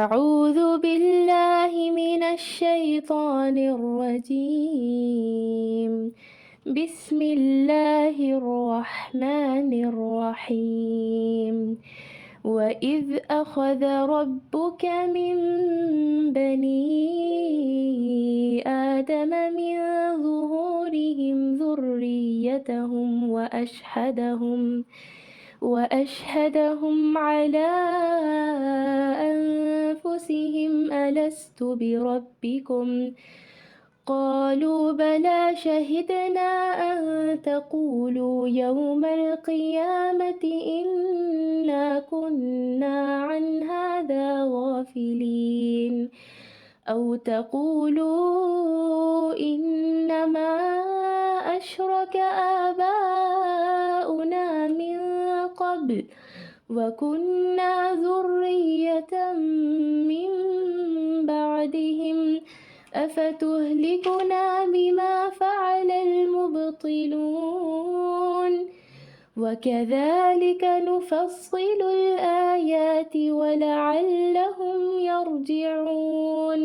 أعوذ بالله من الشيطان الرجيم. بسم الله الرحمن الرحيم. وإذ أخذ ربك من بني آدم من ظهورهم ذريتهم وأشهدهم على أنفسهم ألست بربكم؟ قالوا بلى شهدنا أن تقولوا يوم القيامة إنا كنا عن هذا غافلين، أو تقولوا إنما أشرك آباؤنا من قبل وكنا ذرية من بعدهم أفتهلكنا بما فعل المبطلون وكذلك نفصل الآيات ولعلهم يرجعون.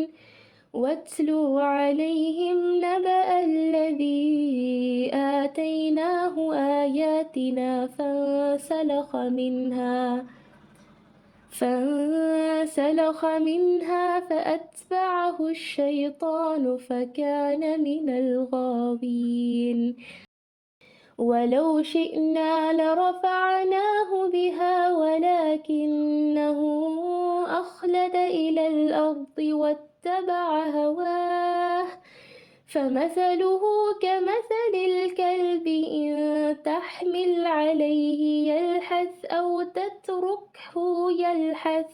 واتلوا عليهم نبأ الذي آتيناه آياتنا فانسلخ منها فأتبعه الشيطان فكان من الغاوين. ولو شئنا لرفعناه بها ولكنه أخلد إلى الأرض واتبع هواه، فمثله كمثل الكلب إن تحمل عليه يلحث أو تتركه يلحث،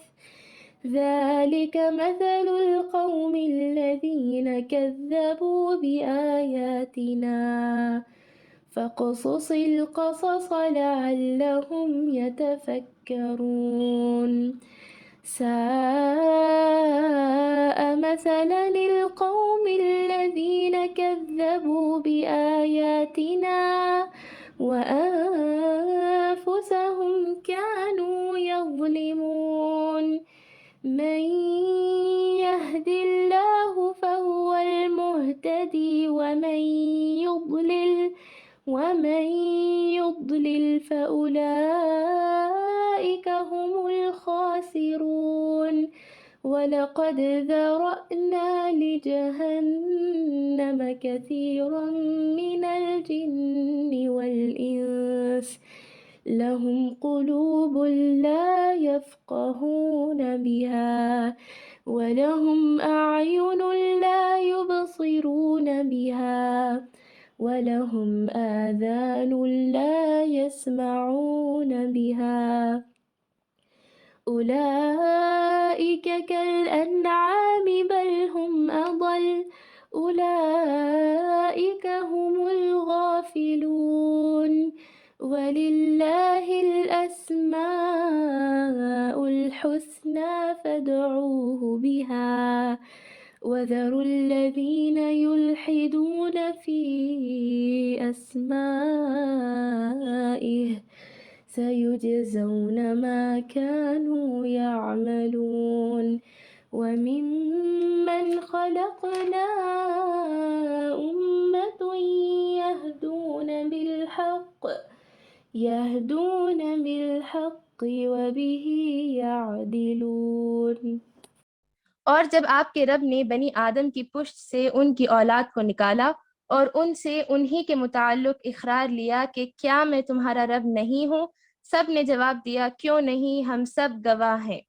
ذلك مثل القوم الذين كذبوا بآياتنا. فاقصص القصص لعلهم يتفكرون. ساء مثلا القوم الذين كذبوا بآياتنا وأنفسهم كانوا يظلمون. من يهد الله فهو المهتدي ومن يضلل فأولئك هم الخاسرون. ولقد ذرأنا لجهنم كثيرا من الجن والإنس لهم قلوب لا يفقهون بها ولهم أعين لا يبصرون بها ولهم آذان لا يسمعون بها. أولئك كالأنعام بل هم أضل. أولئك هم الغافلون. ولله الأسماء الحسنى فادعوه بها وذروا الذين يلحدون في أسمائه سيجزون ما كانوا يعملون. وممن خلقنا أمة يهدون بالحق وبه يعدلون۔ اور جب آپ کے رب نے بنی آدم کی پشت سے ان کی اولاد کو نکالا اور ان سے انہی کے متعلق اقرار لیا کہ کیا میں تمہارا رب نہیں ہوں، سب نے جواب دیا کیوں نہیں، ہم سب گواہ ہیں،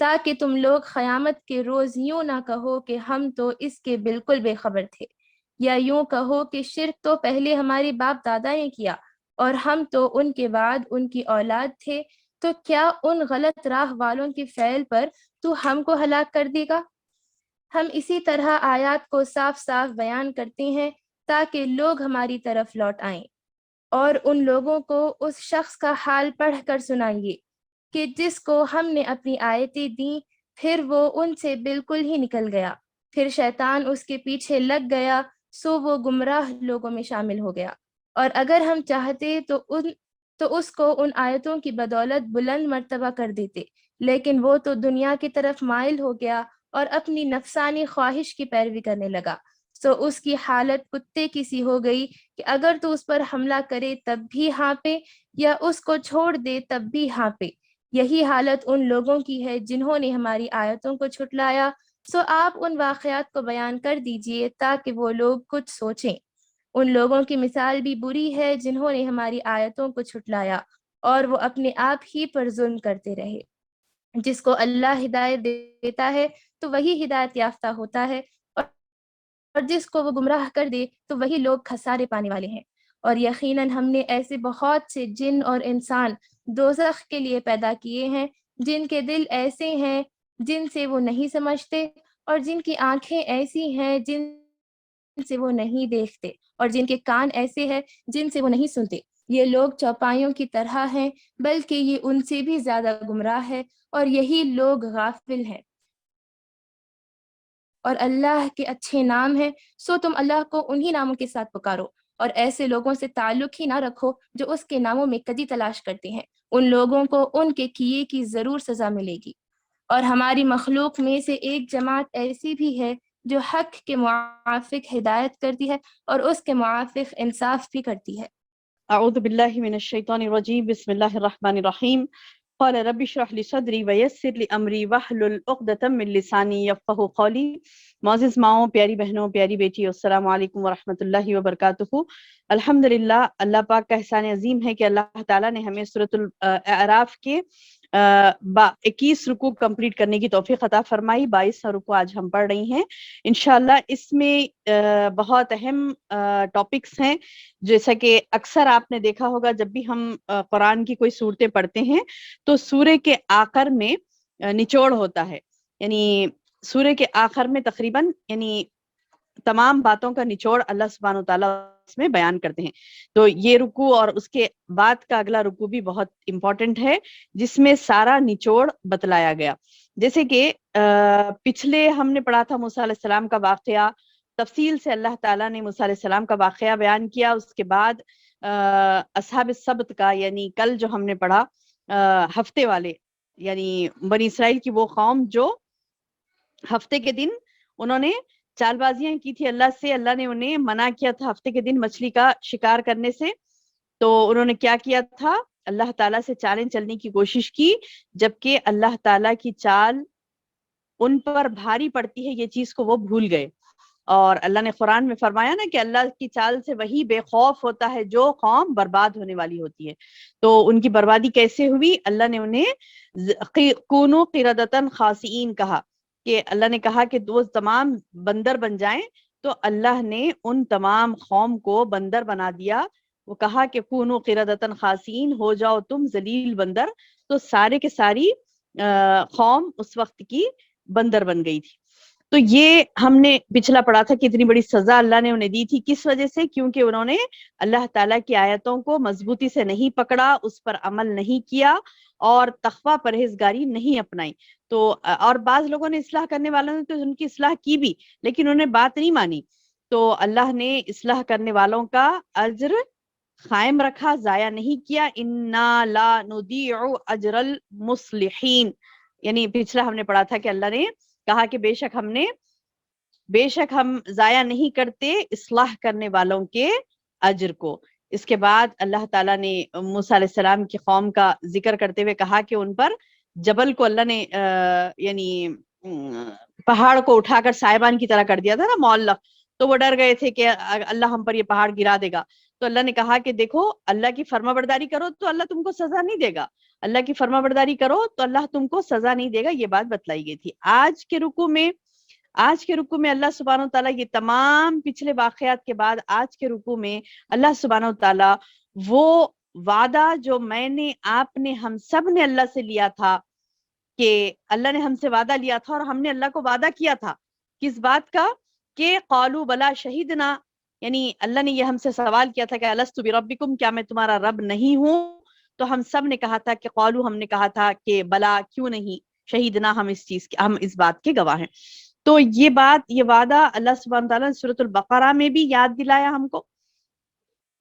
تاکہ تم لوگ قیامت کے روز یوں نہ کہو کہ ہم تو اس کے بالکل بے خبر تھے، یا یوں کہو کہ شرک تو پہلے ہمارے باپ دادا نے کیا اور ہم تو ان کے بعد ان کی اولاد تھے، تو کیا ان غلط راہ والوں کی فعل پر تو ہم کو ہلاک کر دے گا؟ ہم اسی طرح آیات کو صاف صاف بیان کرتے ہیں تاکہ لوگ ہماری طرف لوٹ آئیں، اور ان لوگوں کو اس شخص کا حال پڑھ کر سنائیے کہ جس کو ہم نے اپنی آیتیں دیں پھر وہ ان سے بالکل ہی نکل گیا، پھر شیطان اس کے پیچھے لگ گیا، سو وہ گمراہ لوگوں میں شامل ہو گیا۔ اور اگر ہم چاہتے تو اس کو ان آیتوں کی بدولت بلند مرتبہ کر دیتے لیکن وہ تو دنیا کی طرف مائل ہو گیا اور اپنی نفسانی خواہش کی پیروی کرنے لگا، سو اس کی حالت کتے کی سی ہو گئی کہ اگر تو اس پر حملہ کرے تب بھی ہانپے یا اس کو چھوڑ دے تب بھی ہانپے۔ یہی حالت ان لوگوں کی ہے جنہوں نے ہماری آیتوں کو جھٹلایا، سو آپ ان واقعات کو بیان کر دیجئے تاکہ وہ لوگ کچھ سوچیں۔ ان لوگوں کی مثال بھی بری ہے جنہوں نے ہماری آیتوں کو جھٹلایا اور وہ اپنے آپ ہی پر ظلم کرتے رہے۔ جس کو اللہ ہدایت دیتا ہے تو وہی ہدایت یافتہ ہوتا ہے، اور جس کو وہ گمراہ کر دے تو وہی لوگ خسارے پانے والے ہیں۔ اور یقیناً ہم نے ایسے بہت سے جن اور انسان دوزخ کے لیے پیدا کیے ہیں جن کے دل ایسے ہیں جن سے وہ نہیں سمجھتے، اور جن کی آنکھیں ایسی ہیں جن سے وہ نہیں دیکھتے، اور جن کے کان ایسے ہیں جن سے وہ نہیں سنتے۔ یہ لوگ چوپایوں کی طرح ہیں، بلکہ یہ ان سے بھی زیادہ گمراہ ہے، اور یہی لوگ غافل ہیں۔ اور اللہ کے اچھے نام ہیں، سو تم اللہ کو انہی ناموں کے ساتھ پکارو، اور ایسے لوگوں سے تعلق ہی نہ رکھو جو اس کے ناموں میں کجی تلاش کرتے ہیں۔ ان لوگوں کو ان کے کیے کی ضرور سزا ملے گی۔ اور ہماری مخلوق میں سے ایک جماعت ایسی بھی ہے جو حق کے موافق ہدایت کرتی ہے اور اس کے موافق انصاف بھی کرتی ہے۔ اعوذ باللہ من الشیطان الرجیم، بسم اللہ الرحمن الرحیم۔ قال رب اشرح لي صدری ویسر لي امری واحلل عقدۃ من لسانی یفقهوا قولی۔ معزز ماؤں، پیاری بہنوں، پیاری بیٹی، السلام علیکم ورحمۃ اللہ وبرکاتہ۔ الحمدللہ، اللہ پاک کا احسان عظیم ہے کہ اللہ تعالیٰ نے ہمیں سورۃ الاعراف کے 21 رکوع کمپلیٹ کرنے کی توفیق عطا فرمائی۔ 22 رکوع آج ہم پڑھ رہی ہیں انشاءاللہ۔ اس میں بہت اہم ٹاپکس ہیں، جیسا کہ اکثر آپ نے دیکھا ہوگا جب بھی ہم قرآن کی کوئی صورتیں پڑھتے ہیں تو سورے کے آخر میں نچوڑ ہوتا ہے، یعنی سورے کے آخر میں تقریباً یعنی تمام باتوں کا نچوڑ اللہ سبحانہ وتعالیٰ اس میں بیان کرتے ہیں۔ تو یہ رکوع اور اس کے بعد کا اگلا رکوع بھی بہت امپورٹنٹ ہے، جس میں سارا نچوڑ بتلایا گیا۔ جیسے کہ پچھلے ہم نے پڑھا تھا موسیٰ علیہ السلام کا واقعہ، تفصیل سے اللہ تعالیٰ نے موسیٰ علیہ السلام کا واقعہ بیان کیا۔ اس کے بعد اصحاب السبت کا، یعنی کل جو ہم نے پڑھا ہفتے والے، یعنی بنی اسرائیل کی وہ قوم جو ہفتے کے دن انہوں نے چال بازیاں کی تھی اللہ سے، اللہ نے انہیں منع کیا تھا ہفتے کے دن مچھلی کا شکار کرنے سے۔ تو انہوں نے کیا کیا تھا؟ اللہ تعالیٰ سے چالیں چلنے کی کوشش کی، جبکہ اللہ تعالیٰ کی چال ان پر بھاری پڑتی ہے، یہ چیز کو وہ بھول گئے۔ اور اللہ نے قرآن میں فرمایا نا کہ اللہ کی چال سے وہی بے خوف ہوتا ہے جو قوم برباد ہونے والی ہوتی ہے۔ تو ان کی بربادی کیسے ہوئی؟ اللہ نے انہیں کونوا قردۃ خاسئین کہا، کہ اللہ نے کہا کہ وہ تمام بندر بن جائیں، تو اللہ نے ان تمام قوم کو بندر بنا دیا۔ وہ کہا کہ کونوا قردۃ خاسئین، ہو جاؤ تم ذلیل بندر۔ تو سارے کے ساری قوم اس وقت کی بندر بن گئی تھی۔ تو یہ ہم نے پچھلا پڑھا تھا کہ اتنی بڑی سزا اللہ نے انہیں دی تھی، کس وجہ سے؟ کیونکہ انہوں نے اللہ تعالیٰ کی آیتوں کو مضبوطی سے نہیں پکڑا، اس پر عمل نہیں کیا اور تقویٰ پرہیزگاری نہیں اپنائی۔ تو اور بعض لوگوں نے اصلاح کرنے والوں نے تو ان کی اصلاح کی بھی، لیکن انہوں نے بات نہیں مانی، تو اللہ نے اصلاح کرنے والوں کا اجر قائم رکھا، ضائع نہیں کیا۔ انا لا نضیع اجر المصلحین، یعنی پچھلا ہم نے پڑھا تھا کہ اللہ نے کہا کہ بے شک ہم ضائع نہیں کرتے اصلاح کرنے والوں کے اجر کو۔ اس کے بعد اللہ تعالیٰ نے موسیٰ علیہ السلام کی قوم کا ذکر کرتے ہوئے کہا کہ ان پر جبل کو اللہ نے یعنی پہاڑ کو اٹھا کر سائبان کی طرح کر دیا تھا نا، معلق، تو وہ ڈر گئے تھے کہ اللہ ہم پر یہ پہاڑ گرا دے گا۔ تو اللہ نے کہا کہ دیکھو، اللہ کی فرما برداری کرو تو اللہ تم کو سزا نہیں دے گا، اللہ کی فرما برداری کرو تو اللہ تم کو سزا نہیں دے گا، یہ بات بتلائی گئی تھی۔ آج کے رکوع میں اللہ سبحانہ وتعالیٰ یہ تمام پچھلے واقعات کے بعد آج کے رکوع میں اللہ سبحانہ وتعالیٰ وہ وعدہ جو میں نے، آپ نے، ہم سب نے اللہ سے لیا تھا، کہ اللہ نے ہم سے وعدہ لیا تھا اور ہم نے اللہ کو وعدہ کیا تھا کس بات کا؟ کہ قالوا بلا شہیدنا، یعنی اللہ نے یہ ہم سے سوال کیا تھا کہ الست بربکم، کیا میں تمہارا رب نہیں ہوں؟ تو ہم سب نے کہا تھا کہ قالوا، ہم نے کہا تھا کہ بلا، کیوں نہیں، شہیدنا، ہم اس بات کے گواہ ہیں۔ تو یہ بات، یہ وعدہ اللہ سبحانہ وتعالیٰ نے سورۃ البقرہ میں بھی یاد دلایا ہم کو،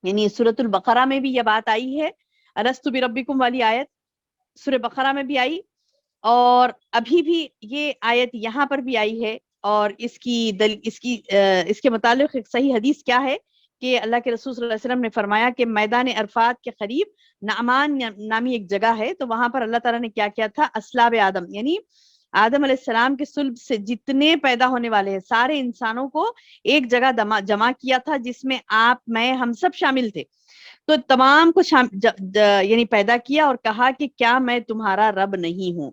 یعنی سورۃ البقرہ میں بھی یہ بات آئی ہے، الست بربکم والی آیت سورہ بقرہ میں بھی آئی، اور ابھی بھی یہ آیت یہاں پر بھی آئی ہے، اور اس کے متعلق ایک صحیح حدیث کیا ہے کہ اللہ کے رسول صلی اللہ علیہ وسلم نے فرمایا کہ میدان عرفات کے قریب نعمان نامی ایک جگہ ہے، تو وہاں پر اللہ تعالیٰ نے کیا کیا تھا، اسلاب آدم یعنی آدم علیہ السلام کے صلب سے جتنے پیدا ہونے والے ہیں سارے انسانوں کو ایک جگہ جمع کیا تھا، جس میں آپ، میں، ہم سب شامل تھے. تو تمام کو یعنی پیدا کیا اور کہا کہ کیا میں تمہارا رب نہیں ہوں.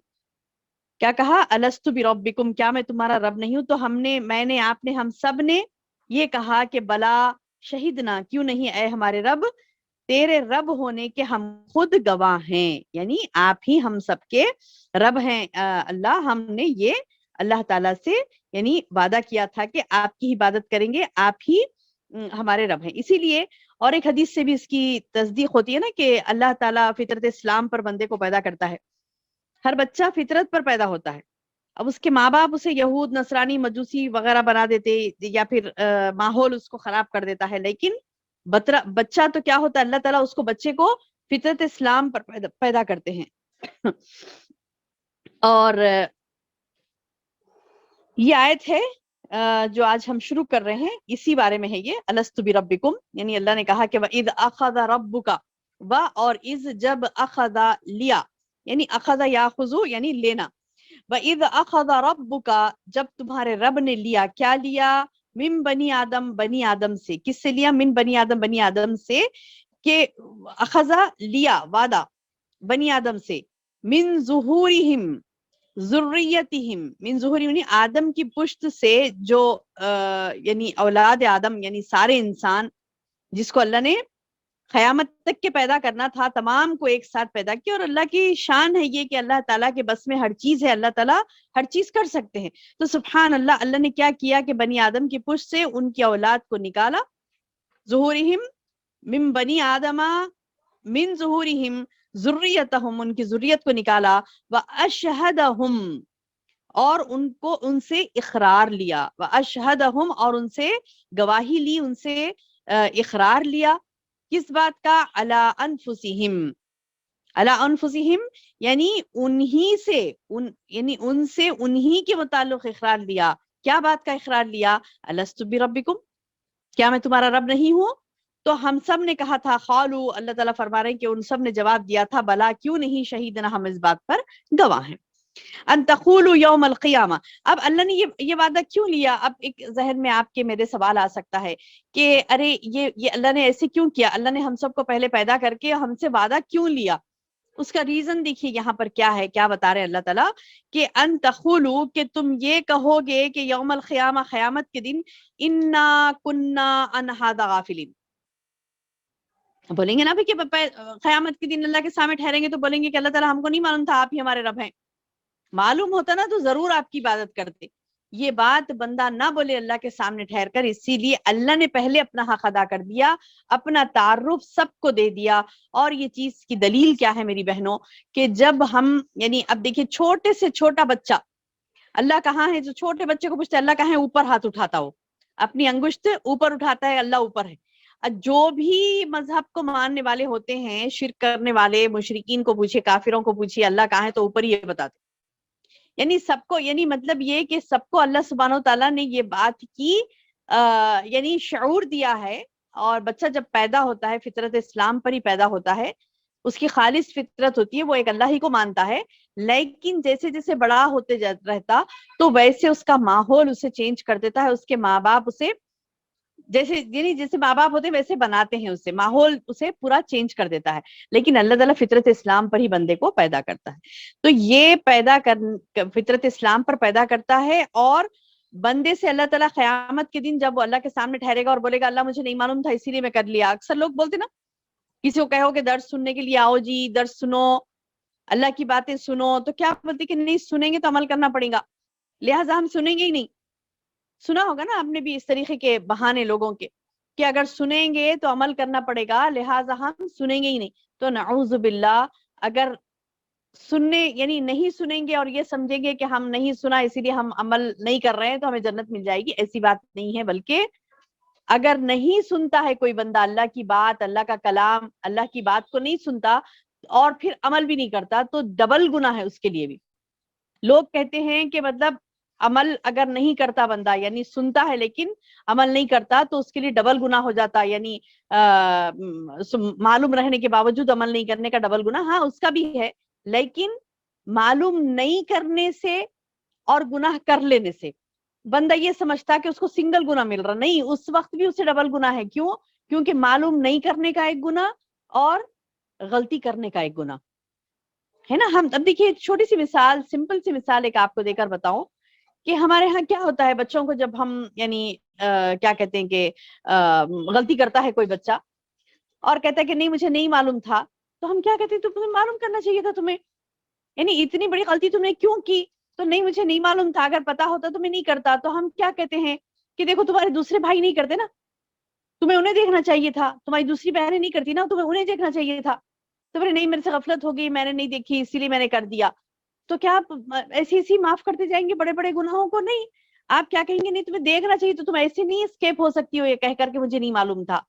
کیا کہا، الستو بربکم، کیا میں تمہارا رب نہیں ہوں. تو میں نے، آپ نے، ہم سب نے یہ کہا کہ بلا شہیدنا، کیوں نہیں اے ہمارے رب، تیرے رب ہونے کے ہم خود گواہ ہیں، یعنی آپ ہی ہم سب کے رب ہیں اللہ. ہم نے یہ اللہ تعالیٰ سے یعنی وعدہ کیا تھا کہ آپ کی عبادت کریں گے، آپ ہی ہمارے رب ہیں. اسی لیے اور ایک حدیث سے بھی اس کی تصدیق ہوتی ہے نا کہ اللہ تعالیٰ فطرت اسلام پر بندے کو پیدا کرتا ہے. ہر بچہ فطرت پر پیدا ہوتا ہے. اب اس کے ماں باپ اسے یہود، نصرانی، مجوسی وغیرہ بنا دیتے یا پھر ماحول اس کو خراب کر دیتا ہے، لیکن بچہ تو کیا ہوتا ہے، اللہ تعالیٰ اس کو، بچے کو فطرت اسلام پر پیدا کرتے ہیں. اور یہ آیت ہے جو آج ہم شروع کر رہے ہیں، اسی بارے میں ہے یہ، الستو بربکم، یعنی اللہ نے کہا کہ وَإِذْ أَخَذَ رَبُّكَ، اور اذ جب، اخذ لیا، یعنی اخذ یاخذو یعنی لینا. وَإِذْ أَخَذَ رَبُّكَ، جب تمہارے رب نے لیا، کیا لیا، من بنی آدم، بنی آدم سے. کس سے لیا، من بنی آدم، بنی آدم سے، کہ اخذ لیا وعدہ بنی آدم سے، من ظہورہم ذریتہم، من ظہورہم یعنی آدم کی پشت سے جو یعنی اولاد آدم یعنی سارے انسان جس کو اللہ نے قیامت تک کے پیدا کرنا تھا، تمام کو ایک ساتھ پیدا کیا. اور اللہ کی شان ہے یہ کہ اللہ تعالیٰ کے بس میں ہر چیز ہے، اللہ تعالیٰ ہر چیز کر سکتے ہیں. تو سبحان اللہ، اللہ نے کیا کیا کہ بنی آدم کی پشت سے ان کی اولاد کو نکالا، ظہورہم من بنی آدم، من ظہورہم ذریتہم، ان کی ذریت کو نکالا، واشہدہم، اور ان سے اقرار لیا، واشہدہم، اور ان سے گواہی لی، ان سے اقرار لیا. کس بات کا، علی انفسہم، علی انفسہم یعنی انہی سے، یعنی ان سے انہی کے متعلق اقرار لیا. کیا بات کا اقرار لیا، الست بربکم، کیا میں تمہارا رب نہیں ہوں. تو ہم سب نے کہا تھا، قالو، اللہ تعالیٰ فرما رہے ہیں کہ ان سب نے جواب دیا تھا، بلا، کیوں نہیں، شہیدنا، ہم اس بات پر گواہ ہیں. ان تقولوا یوم القیامہ، اب اللہ نے یہ وعدہ کیوں لیا. اب ایک ذہن میں آپ کے میرے سوال آ سکتا ہے کہ ارے یہ اللہ نے ایسے کیوں کیا، اللہ نے ہم سب کو پہلے پیدا کر کے ہم سے وعدہ کیوں لیا. اس کا ریزن دیکھیے یہاں پر کیا ہے، کیا بتا رہے ہیں اللہ تعالیٰ کہ ان تقولوا، کہ تم یہ کہو گے کہ یوم القیامہ، قیامت کے دن، انا کنا عن ھذا غافلین، بولیں گے نا بھی کہ قیامت کے دن اللہ کے سامنے ٹھہریں گے تو بولیں گے کہ اللہ تعالیٰ ہم کو نہیں معلوم تھا آپ ہی ہمارے رب ہیں. معلوم ہوتا نا تو ضرور آپ کی عبادت کرتے. یہ بات بندہ نہ بولے اللہ کے سامنے ٹھہر کر، اسی لیے اللہ نے پہلے اپنا حق ادا کر دیا، اپنا تعارف سب کو دے دیا. اور یہ چیز کی دلیل کیا ہے میری بہنوں، کہ جب ہم، یعنی اب دیکھیے چھوٹے سے چھوٹا بچہ، اللہ کہاں ہے، جو چھوٹے بچے کو پوچھتے اللہ کہاں ہے، اوپر ہاتھ اٹھاتا ہو، اپنی انگشت اوپر اٹھاتا ہے، اللہ اوپر ہے. جو بھی مذہب کو ماننے والے ہوتے ہیں، شرک کرنے والے مشرکین کو پوچھے، کافروں کو پوچھیے اللہ کہاں ہے تو اوپر ہی بتاتے. یعنی سب کو، یعنی مطلب یہ کہ سب کو اللہ سبحانہ وتعالیٰ نے یہ بات کی یعنی شعور دیا ہے. اور بچہ جب پیدا ہوتا ہے فطرت اسلام پر ہی پیدا ہوتا ہے، اس کی خالص فطرت ہوتی ہے، وہ ایک اللہ ہی کو مانتا ہے. لیکن جیسے جیسے بڑا ہوتے رہتا تو ویسے اس کا ماحول اسے چینج کر دیتا ہے، اس کے ماں باپ اسے جیسے ماں باپ ہوتے ہیں ویسے بناتے ہیں، اسے ماحول اسے پورا چینج کر دیتا ہے. لیکن اللہ تعالیٰ فطرت اسلام پر ہی بندے کو پیدا کرتا ہے. تو یہ فطرت اسلام پر پیدا کرتا ہے. اور بندے سے اللہ تعالیٰ قیامت کے دن جب وہ اللہ کے سامنے ٹھہرے گا اور بولے گا اللہ مجھے نہیں معلوم تھا اسی لیے میں کر لیا. اکثر لوگ بولتے نا، کسی کو کہو کہ درس سننے کے لیے آؤ جی، درس سنو، اللہ کی باتیں سنو، تو کیا بولتے کہ نہیں سنیں گے تو عمل کرنا پڑے گا، لہٰذا ہم سنیں گے ہی نہیں. سنا ہوگا نا آپ نے بھی اس طریقے کے بہانے لوگوں کے، کہ اگر سنیں گے تو عمل کرنا پڑے گا لہٰذا ہم سنیں گے ہی نہیں. تو نعوذ باللہ، اگر سننے یعنی نہیں سنیں گے اور یہ سمجھیں گے کہ ہم نہیں سنا اسی لیے ہم عمل نہیں کر رہے ہیں تو ہمیں جنت مل جائے گی، ایسی بات نہیں ہے. بلکہ اگر نہیں سنتا ہے کوئی بندہ اللہ کی بات، اللہ کا کلام، اللہ کی بات کو نہیں سنتا اور پھر عمل بھی نہیں کرتا تو ڈبل گناہ ہے اس کے لیے بھی. لوگ کہتے ہیں کہ مطلب عمل اگر نہیں کرتا بندہ، یعنی سنتا ہے لیکن عمل نہیں کرتا، تو اس کے لیے ڈبل گناہ ہو جاتا، یعنی معلوم رہنے کے باوجود عمل نہیں کرنے کا ڈبل گناہ. ہاں اس کا بھی ہے، لیکن معلوم نہیں کرنے سے اور گناہ کر لینے سے بندہ یہ سمجھتا کہ اس کو سنگل گناہ مل رہا، نہیں، اس وقت بھی اسے ڈبل گناہ ہے. کیوں؟ کیونکہ معلوم نہیں کرنے کا ایک گناہ اور غلطی کرنے کا ایک گناہ ہے نا. ہم اب دیکھیے چھوٹی سی مثال، سمپل سی مثال ایک آپ کو دے کر بتاؤں کہ ہمارے ہاں کیا ہوتا ہے بچوں کو، جب ہم یعنی کیا کہتے ہیں کہ غلطی کرتا ہے کوئی بچہ اور کہتا ہے کہ نہیں مجھے نہیں معلوم تھا، تو ہم کیا کہتے ہیں تو تمہیں معلوم کرنا چاہیے تھا تمہیں، یعنی اتنی بڑی غلطی تم نے کیوں کی؟ تو نہیں مجھے نہیں معلوم تھا، اگر پتا ہوتا تو میں نہیں کرتا. تو ہم کیا کہتے ہیں کہ دیکھو تمہارے دوسرے بھائی نہیں کرتے نا، تمہیں انہیں دیکھنا چاہیے تھا، تمہاری دوسری بہنیں نہیں کرتی نا، تمہیں انہیں دیکھنا چاہیے تھا. تو نہیں میرے سے غفلت ہو گئی، میں نے نہیں دیکھی اسی لیے میں نے کر دیا. تو کیا آپ ایسی ایسی معاف کرتے جائیں گے بڑے بڑے گناہوں کو؟ نہیں، آپ کیا کہیں گے، نہیں تمہیں دیکھنا چاہیے، تو تم ایسے نہیں اسکیپ ہو سکتی ہو یہ کہہ کر کہ مجھے نہیں معلوم تھا.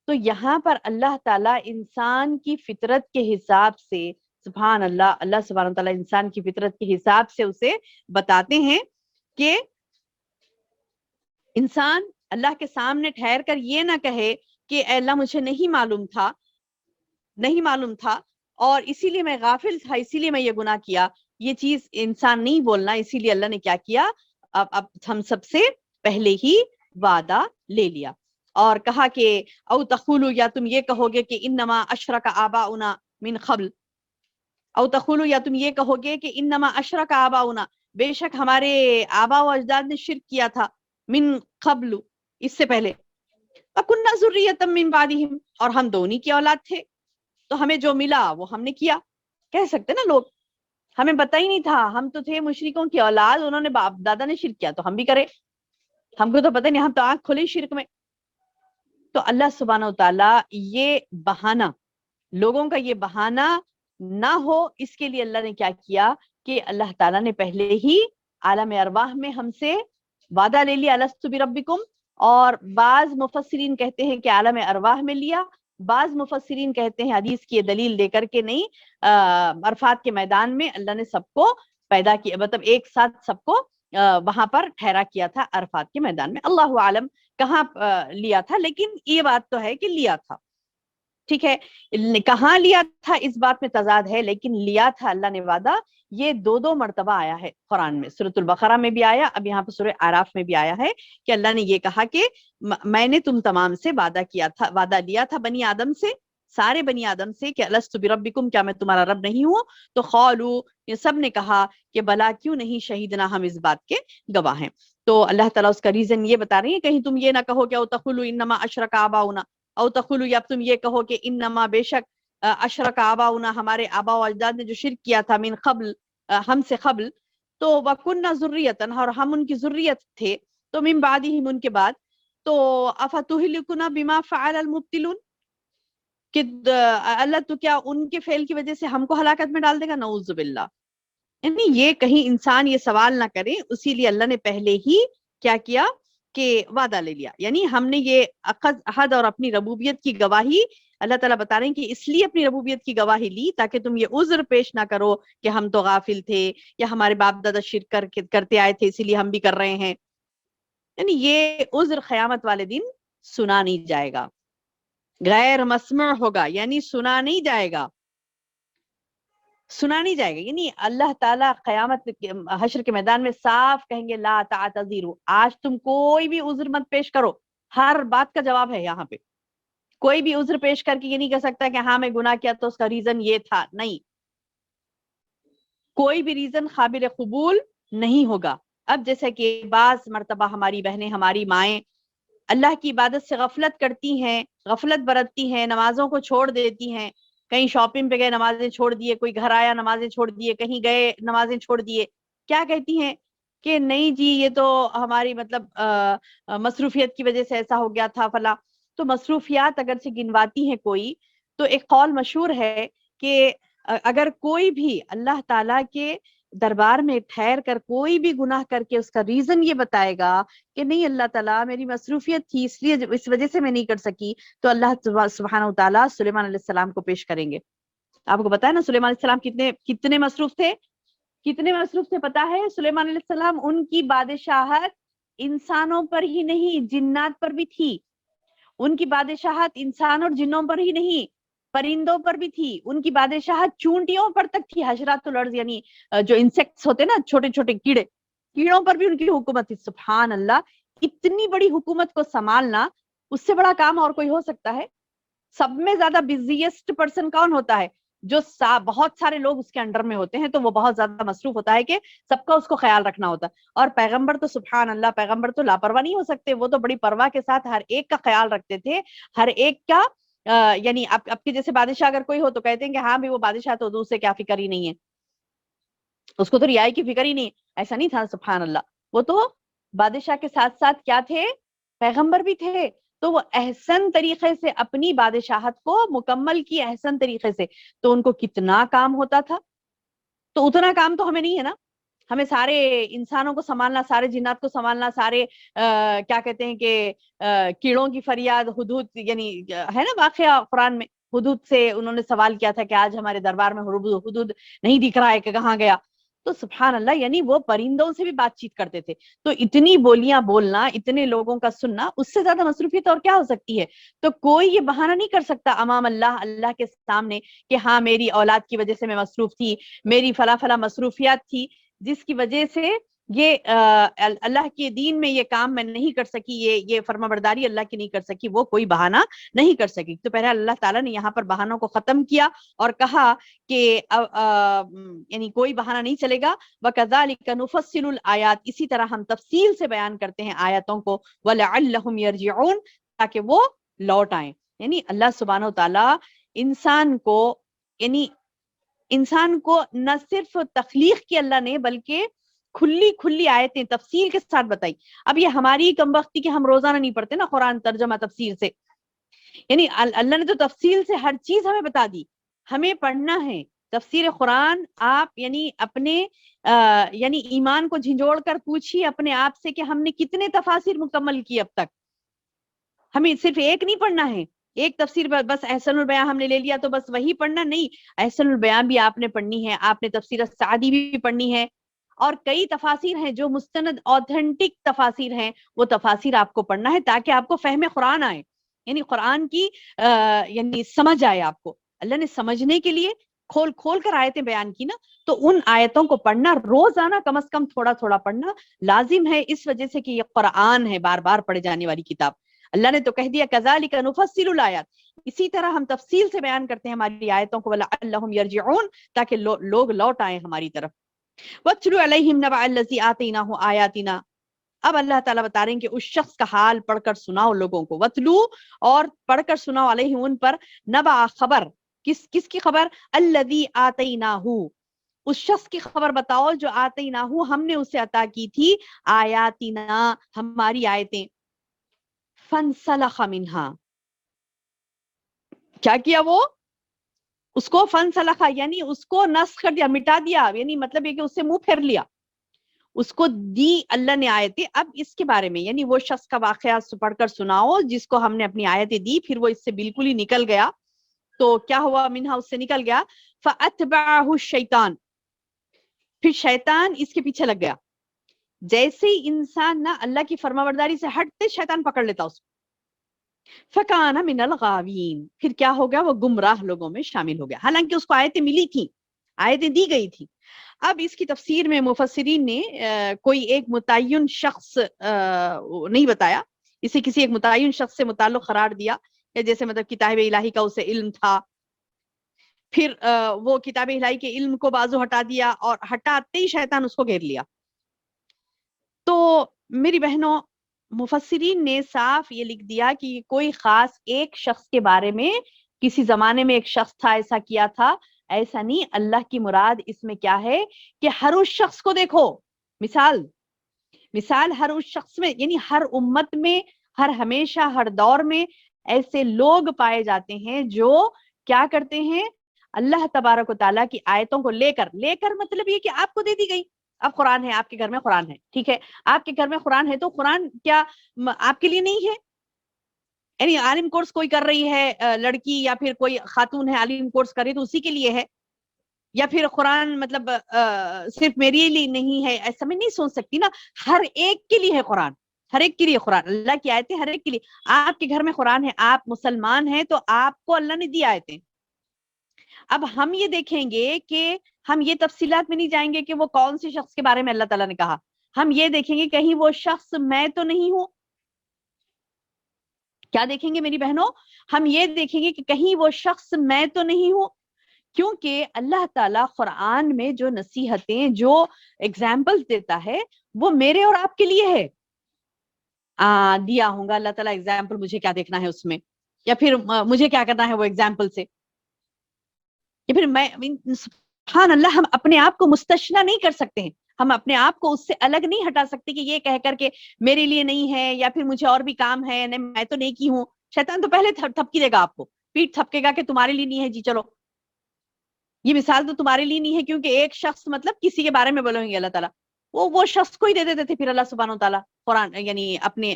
تو یہاں پر اللہ تعالیٰ انسان کی فطرت کے حساب سے، سبحان اللہ، اللہ سبحانہ تعالیٰ انسان کی فطرت کے حساب سے اسے بتاتے ہیں کہ انسان اللہ کے سامنے ٹھہر کر یہ نہ کہے کہ اے اللہ مجھے نہیں معلوم تھا، نہیں معلوم تھا اور اسی لیے میں غافل تھا، اسی لیے میں یہ گناہ کیا. یہ چیز انسان نہیں بولنا. اسی لیے اللہ نے کیا کیا، اب ہم سب سے پہلے ہی وعدہ لے لیا اور کہا کہ او تقولوا، یا تم یہ کہو گے کہ انما اشرک آباؤنا من قبل، او تقولوا، یا تم یہ کہو گے کہ انما اشرک آباؤنا، بے شک ہمارے آبا و اجداد نے شرک کیا تھا، من قبل، اس سے پہلے، وَكُنَّا ذُرِّيَّةً مِّن بَعْدِهِمْ، اور ہم دونی کی اولاد تھے، تو ہمیں جو ملا وہ ہم نے کیا. کہہ سکتے نا لوگ، ہمیں پتہ ہی نہیں تھا، ہم تو تھے مشرکوں کی اولاد، انہوں نے باپ دادا نے شرک کیا تو ہم بھی کرے، ہم کو تو پتہ نہیں، ہم تو آنکھ کھلی شرک میں. تو اللہ سبحانہ وتعالیٰ یہ بہانہ، لوگوں کا یہ بہانہ نہ ہو، اس کے لیے اللہ نے کیا کیا کہ اللہ تعالیٰ نے پہلے ہی عالم ارواح میں ہم سے وعدہ لے لیا، الست بربکم. اور بعض مفسرین کہتے ہیں کہ عالم ارواح میں لیا، بعض مفسرین کہتے ہیں حدیث کی دلیل دے کر کے نہیں، عرفات کے میدان میں اللہ نے سب کو پیدا کیا، مطلب ایک ساتھ سب کو وہاں پر ٹھہرا کیا تھا عرفات کے میدان میں. اللہ عالم کہاں لیا تھا، لیکن یہ بات تو ہے کہ لیا تھا. ٹھیک ہے، کہاں لیا تھا اس بات میں تضاد ہے، لیکن لیا تھا اللہ نے وعدہ. یہ دو مرتبہ آیا ہے قرآن میں، سورۃ البقرہ میں بھی آیا، اب یہاں پہ سورہ اعراف میں بھی آیا ہے کہ اللہ نے یہ کہا کہ میں نے تم تمام سے وعدہ کیا تھا، وعدہ لیا تھا بنی آدم سے، سارے بنی آدم سے کہ الست بربکم، کیا میں تمہارا رب نہیں ہوں؟ تو قالوا، یہ سب نے کہا کہ بلا، کیوں نہیں، شہیدنا، ہم اس بات کے گواہ ہیں. تو اللہ تعالیٰ اس کا ریزن یہ بتا رہی ہے، کہیں تم یہ نہ کہو کہ او تقولوا انما اشرک آباؤنا، او تقولوا، یا تم یہ کہو کہ انما، بے شک، اشرک آباؤنا، ہمارے آبا و اجداد نے جو شرک کیا تھا، من قبل، ہم سے قبل، تو وَكُنَّا ذُرِّيَّةً، اور ہم ان کی ذریت تھے، تو من بعدہم، ان کے بعد، تو افتہلکنا بما فعل المبتلون، کہ اللہ تو کیا ان کے فعل کی وجہ سے ہم کو ہلاکت میں ڈال دے گا؟ نعوذ باللہ. یعنی یہ کہیں انسان یہ سوال نہ کرے، اسی لیے اللہ نے پہلے ہی کیا کیا کہ وعدہ لے لیا. یعنی ہم نے یہ عہد اور اپنی ربوبیت کی گواہی، اللہ تعالیٰ بتا رہے ہیں کہ اس لیے اپنی ربوبیت کی گواہی لی تاکہ تم یہ عذر پیش نہ کرو کہ ہم تو غافل تھے، یا ہمارے باپ دادا شرک کرتے آئے تھے اسی لیے ہم بھی کر رہے ہیں. یعنی یہ عذر قیامت والے دن سنا نہیں جائے گا، غیر مسموع ہوگا، یعنی سنا نہیں جائے گا، سنا نہیں جائے گا. یعنی اللہ تعالیٰ قیامت حشر کے میدان میں صاف کہیں گے لا تعتذروا، آج تم کوئی بھی عذر مت پیش کرو. ہر بات کا جواب ہے یہاں پہ، کوئی بھی عذر پیش کر کے یہ نہیں کہہ سکتا کہ ہاں میں گناہ کیا تو اس کا ریزن یہ تھا، نہیں، کوئی بھی ریزن قابل قبول نہیں ہوگا. اب جیسے کہ بعض مرتبہ ہماری بہنیں، ہماری مائیں اللہ کی عبادت سے غفلت کرتی ہیں، غفلت برتتی ہیں، نمازوں کو چھوڑ دیتی ہیں، کہیں شاپنگ پہ گئے نمازیں چھوڑ دیے، کوئی گھر آیا نمازیں چھوڑ دیے، کہیں گئے نمازیں چھوڑ دیے. کیا کہتی ہیں کہ نہیں جی یہ تو ہماری مطلب مصروفیت کی وجہ سے ایسا ہو گیا تھا فلاں. تو مصروفیات اگر سے گنواتی ہیں کوئی، تو ایک قول مشہور ہے کہ اگر کوئی بھی اللہ تعالیٰ کے دربار میں ٹھہر کر کوئی بھی گناہ کر کے اس کا ریزن یہ بتائے گا کہ نہیں اللہ تعالیٰ میری مصروفیت تھی اس لیے اس وجہ سے میں نہیں کر سکی، تو اللہ سبحانہ وتعالیٰ سلیمان علیہ السلام کو پیش کریں گے. آپ کو پتا ہے نا سلیمان علیہ السلام کتنے مصروف تھے، کتنے مصروف تھے پتا ہے؟ سلیمان علیہ السلام ان کی بادشاہت انسانوں پر ہی نہیں جنات پر بھی تھی. ان کی بادشاہت انسان اور جنوں پر ہی نہیں پرندوں پر بھی تھی. ان کی بادشاہت چونٹیوں پر تک تھی. حشرات الارض یعنی جو انسیکٹس ہوتے نا چھوٹے چھوٹے کیڑے، کیڑوں پر بھی ان کی حکومت تھی. سبحان اللہ، اتنی بڑی حکومت کو سنبھالنا اس سے بڑا کام اور کوئی ہو سکتا ہے؟ سب میں زیادہ بزیسٹ پرسن کون ہوتا ہے؟ جو بہت سارے لوگ اس کے انڈر میں ہوتے ہیں، تو وہ بہت زیادہ مصروف ہوتا ہے کہ سب کا اس کو خیال رکھنا ہوتا ہے. اور پیغمبر تو سبحان اللہ، پیغمبر تو لاپرواہ نہیں ہو سکتے. وہ تو بڑی پرواہ کے ساتھ ہر ایک کا خیال رکھتے تھے، ہر ایک کا. یعنی آپ کے جیسے بادشاہ اگر کوئی ہو تو کہتے ہیں کہ ہاں بھی وہ بادشاہ تو اسے کیا فکر ہی نہیں ہے، اس کو تو رعائی کی فکر ہی نہیں. ایسا نہیں تھا سبحان اللہ. وہ تو بادشاہ کے ساتھ ساتھ کیا تھے؟ پیغمبر بھی تھے. تو وہ احسن طریقے سے اپنی بادشاہت کو مکمل کی، احسن طریقے سے. تو ان کو کتنا کام ہوتا تھا. تو اتنا کام تو ہمیں نہیں ہے نا. ہمیں سارے انسانوں کو سنبھالنا، سارے جنات کو سنبھالنا، سارے کیا کہتے ہیں کہ کیڑوں کی فریاد، حدود یعنی ہے نا واقعہ قرآن میں، حدود سے انہوں نے سوال کیا تھا کہ آج ہمارے دربار میں حدود نہیں دکھ رہا ہے کہ کہاں گیا. تو سبحان اللہ، یعنی وہ پرندوں سے بھی بات چیت کرتے تھے. تو اتنی بولیاں بولنا، اتنے لوگوں کا سننا، اس سے زیادہ مصروفیت اور کیا ہو سکتی ہے؟ تو کوئی یہ بہانہ نہیں کر سکتا امام اللہ، اللہ کے سامنے کہ ہاں میری اولاد کی وجہ سے میں مصروف تھی، میری فلاں فلاں مصروفیات تھی جس کی وجہ سے یہ اللہ کے دین میں یہ کام میں نہیں کر سکی، یہ فرما برداری اللہ کی نہیں کر سکی. وہ کوئی بہانہ نہیں کر سکی. تو پہلے اللہ تعالیٰ نے یہاں پر بہانوں کو ختم کیا اور کہا کہ یعنی کوئی بہانہ نہیں چلے گا. وَكَذَلِكَ نُفَصِّلُ الْآيَاتِ، اسی طرح ہم تفصیل سے بیان کرتے ہیں آیاتوں کو. وَلَعَلَّهُمْ يَرْجِعُونَ، تاکہ وہ لوٹ آئیں. یعنی اللہ سبحانہ وتعالیٰ انسان کو نہ صرف تخلیق کی اللہ نے، بلکہ کھلی آیتیں تفصیل کے ساتھ بتائی. اب یہ ہماری کم وقتی کہ ہم روزانہ نہیں پڑھتے نا قرآن ترجمہ تفسیر سے. یعنی اللہ نے تو تفصیل سے ہر چیز ہمیں بتا دی. ہمیں پڑھنا ہے تفسیر قرآن. آپ یعنی اپنے یعنی ایمان کو جھنجھوڑ کر پوچھیے اپنے آپ سے کہ ہم نے کتنے تفاسیر مکمل کی اب تک. ہمیں صرف ایک نہیں پڑھنا ہے، ایک تفسیر بس احسن البیان ہم نے لے لیا تو بس وہی پڑھنا نہیں. احسن البیان بھی آپ نے پڑھنی ہے، آپ نے تفسیر السعدی بھی پڑھنی ہے، اور کئی تفاسیر ہیں جو مستند اوتھینٹک تفاسیر ہیں، وہ تفاسیر آپ کو پڑھنا ہے تاکہ آپ کو فہم قرآن آئے، یعنی قرآن کی یعنی سمجھ آئے آپ کو. اللہ نے سمجھنے کے لیے کھول کر آیتیں بیان کی نا، تو ان آیتوں کو پڑھنا روزانہ کم از کم تھوڑا تھوڑا پڑھنا لازم ہے، اس وجہ سے کہ یہ قرآن ہے، بار بار پڑھے جانے والی کتاب. اللہ نے تو کہہ دیا کذالک نفصل الآیات، اسی طرح ہم تفصیل سے بیان کرتے ہیں ہماری آیتوں کو. ولعلہم یرجعون، تاکہ لوگ لوٹ آئیں ہماری طرف. وَاتْلُ عَلَيْهِمْ نَبَأَ الَّذِي آتَيْنَاهُ آیَاتِنَا، اب اللہ تعالیٰ بتا رہے ہیں کہ اس شخص کا حال پڑھ کر سناؤ لوگوں کو. وَاتْلُو، اور پڑھ کر سناؤ، علیہم ان پر، نبأ خبر، کس کی خبر؟ الَّذِي آتَيْنَاهُ، اس شخص کی خبر بتاؤ جو آتَيْنَاهُ ہم نے اسے عطا کی تھی، آیاتنا ہماری آیتیں. فَانْسَلَخَ مِنْهَا، کیا کیا وہ؟ اس کو فَانْسَلَخَ یعنی اس کو نسخ کر دیا، مٹا دیا، یعنی مطلب یہ کہ اس سے منہ پھیر لیا. اس کو دی اللہ نے آیتیں. اب اس کے بارے میں یعنی وہ شخص کا واقعہ پڑھ کر سناؤ جس کو ہم نے اپنی آیتیں دی، پھر وہ اس سے بالکل ہی نکل گیا. تو کیا ہوا؟ منہا، اس سے نکل گیا. فَأَتْبَعَهُ الشَّيْطَانُ، پھر شیطان اس کے پیچھے لگ گیا. جیسے ہی انسان نہ اللہ کی فرمانبرداری سے ہٹتے شیطان پکڑ لیتا اس کو. فَكَانَ مِنَ الْغَاوِينَ، پھر کیا ہو گیا؟ وہ گمراہ لوگوں میں شامل ہو گیا، حالانکہ اس کو آیتیں ملی تھیں، آیتیں دی گئی تھی. اب اس کی تفسیر میں مفسرین نے کوئی ایک متعین شخص نہیں بتایا، اسے کسی ایک متعین شخص سے متعلق قرار دیا، یا جیسے مطلب کتاب الہی کا اسے علم تھا، پھر وہ کتاب الہی کے علم کو بازو ہٹا دیا، اور ہٹاتے ہی شیطان اس کو گھیر لیا. تو میری بہنوں، مفسرین نے صاف یہ لکھ دیا کہ کوئی خاص ایک شخص کے بارے میں، کسی زمانے میں ایک شخص تھا ایسا کیا تھا، ایسا نہیں. اللہ کی مراد اس میں کیا ہے کہ ہر اس شخص کو دیکھو، مثال ہر اس شخص میں، یعنی ہر امت میں، ہر ہمیشہ ہر دور میں ایسے لوگ پائے جاتے ہیں جو کیا کرتے ہیں؟ اللہ تبارک و تعالیٰ کی آیتوں کو لے کر مطلب یہ کہ آپ کو دے دی گئی. اب قرآن ہے، آپ کے گھر میں قرآن ہے، ٹھیک ہے، آپ کے گھر میں قرآن ہے، تو قرآن کیا آپ کے لیے نہیں ہے؟ یعنی عالم کورس کوئی کر رہی ہے لڑکی، یا پھر کوئی خاتون ہے عالم کورس کر رہی، تو اسی کے لیے ہے. یا پھر قرآن مطلب صرف میرے لیے نہیں ہے، ایسا میں نہیں سوچ سکتی نا. ہر ایک کے لیے ہے قرآن، ہر ایک کے لیے قرآن. اللہ کی آیتیں ہر ایک کے لیے. آپ کے گھر میں قرآن ہے، آپ مسلمان ہیں تو آپ کو اللہ نے دی آیتیں. اب ہم یہ دیکھیں گے کہ ہم یہ تفصیلات میں نہیں جائیں گے کہ وہ کون سے شخص کے بارے میں اللہ تعالیٰ نے کہا. ہم یہ دیکھیں گے کہیں وہ شخص میں تو نہیں ہوں. کیا دیکھیں گے میری بہنوں؟ ہم یہ دیکھیں گے کہ کہیں وہ شخص میں تو نہیں ہوں. کیونکہ اللہ تعالیٰ قرآن میں جو نصیحتیں، جو ایگزامپل دیتا ہے وہ میرے اور آپ کے لیے ہے. دیا ہوں گا اللہ تعالیٰ ایگزامپل، مجھے کیا دیکھنا ہے اس میں، یا پھر مجھے کیا کرنا ہے وہ ایگزامپل سے. یا پھر میں سبحان اللہ، ہم اپنے آپ کو مستثنی نہیں کر سکتے ہیں. ہم اپنے آپ کو اس سے الگ نہیں ہٹا سکتے کہ یہ کہہ کر کے میرے لیے نہیں ہے، یا پھر مجھے اور بھی کام ہے، نہیں میں تو نیکی ہوں. شیطان تو پہلے تھپکی دے گا آپ کو، پیٹ تھپکے گا کہ تمہارے لیے نہیں ہے جی، چلو یہ مثال تو تمہارے لیے نہیں ہے. کیونکہ ایک شخص مطلب کسی کے بارے میں بولیں گے اللہ تعالیٰ، وہ شخص کو ہی دے دیتے تھے پھر اللہ سبحانہ و تعالیٰ قرآن، یعنی اپنے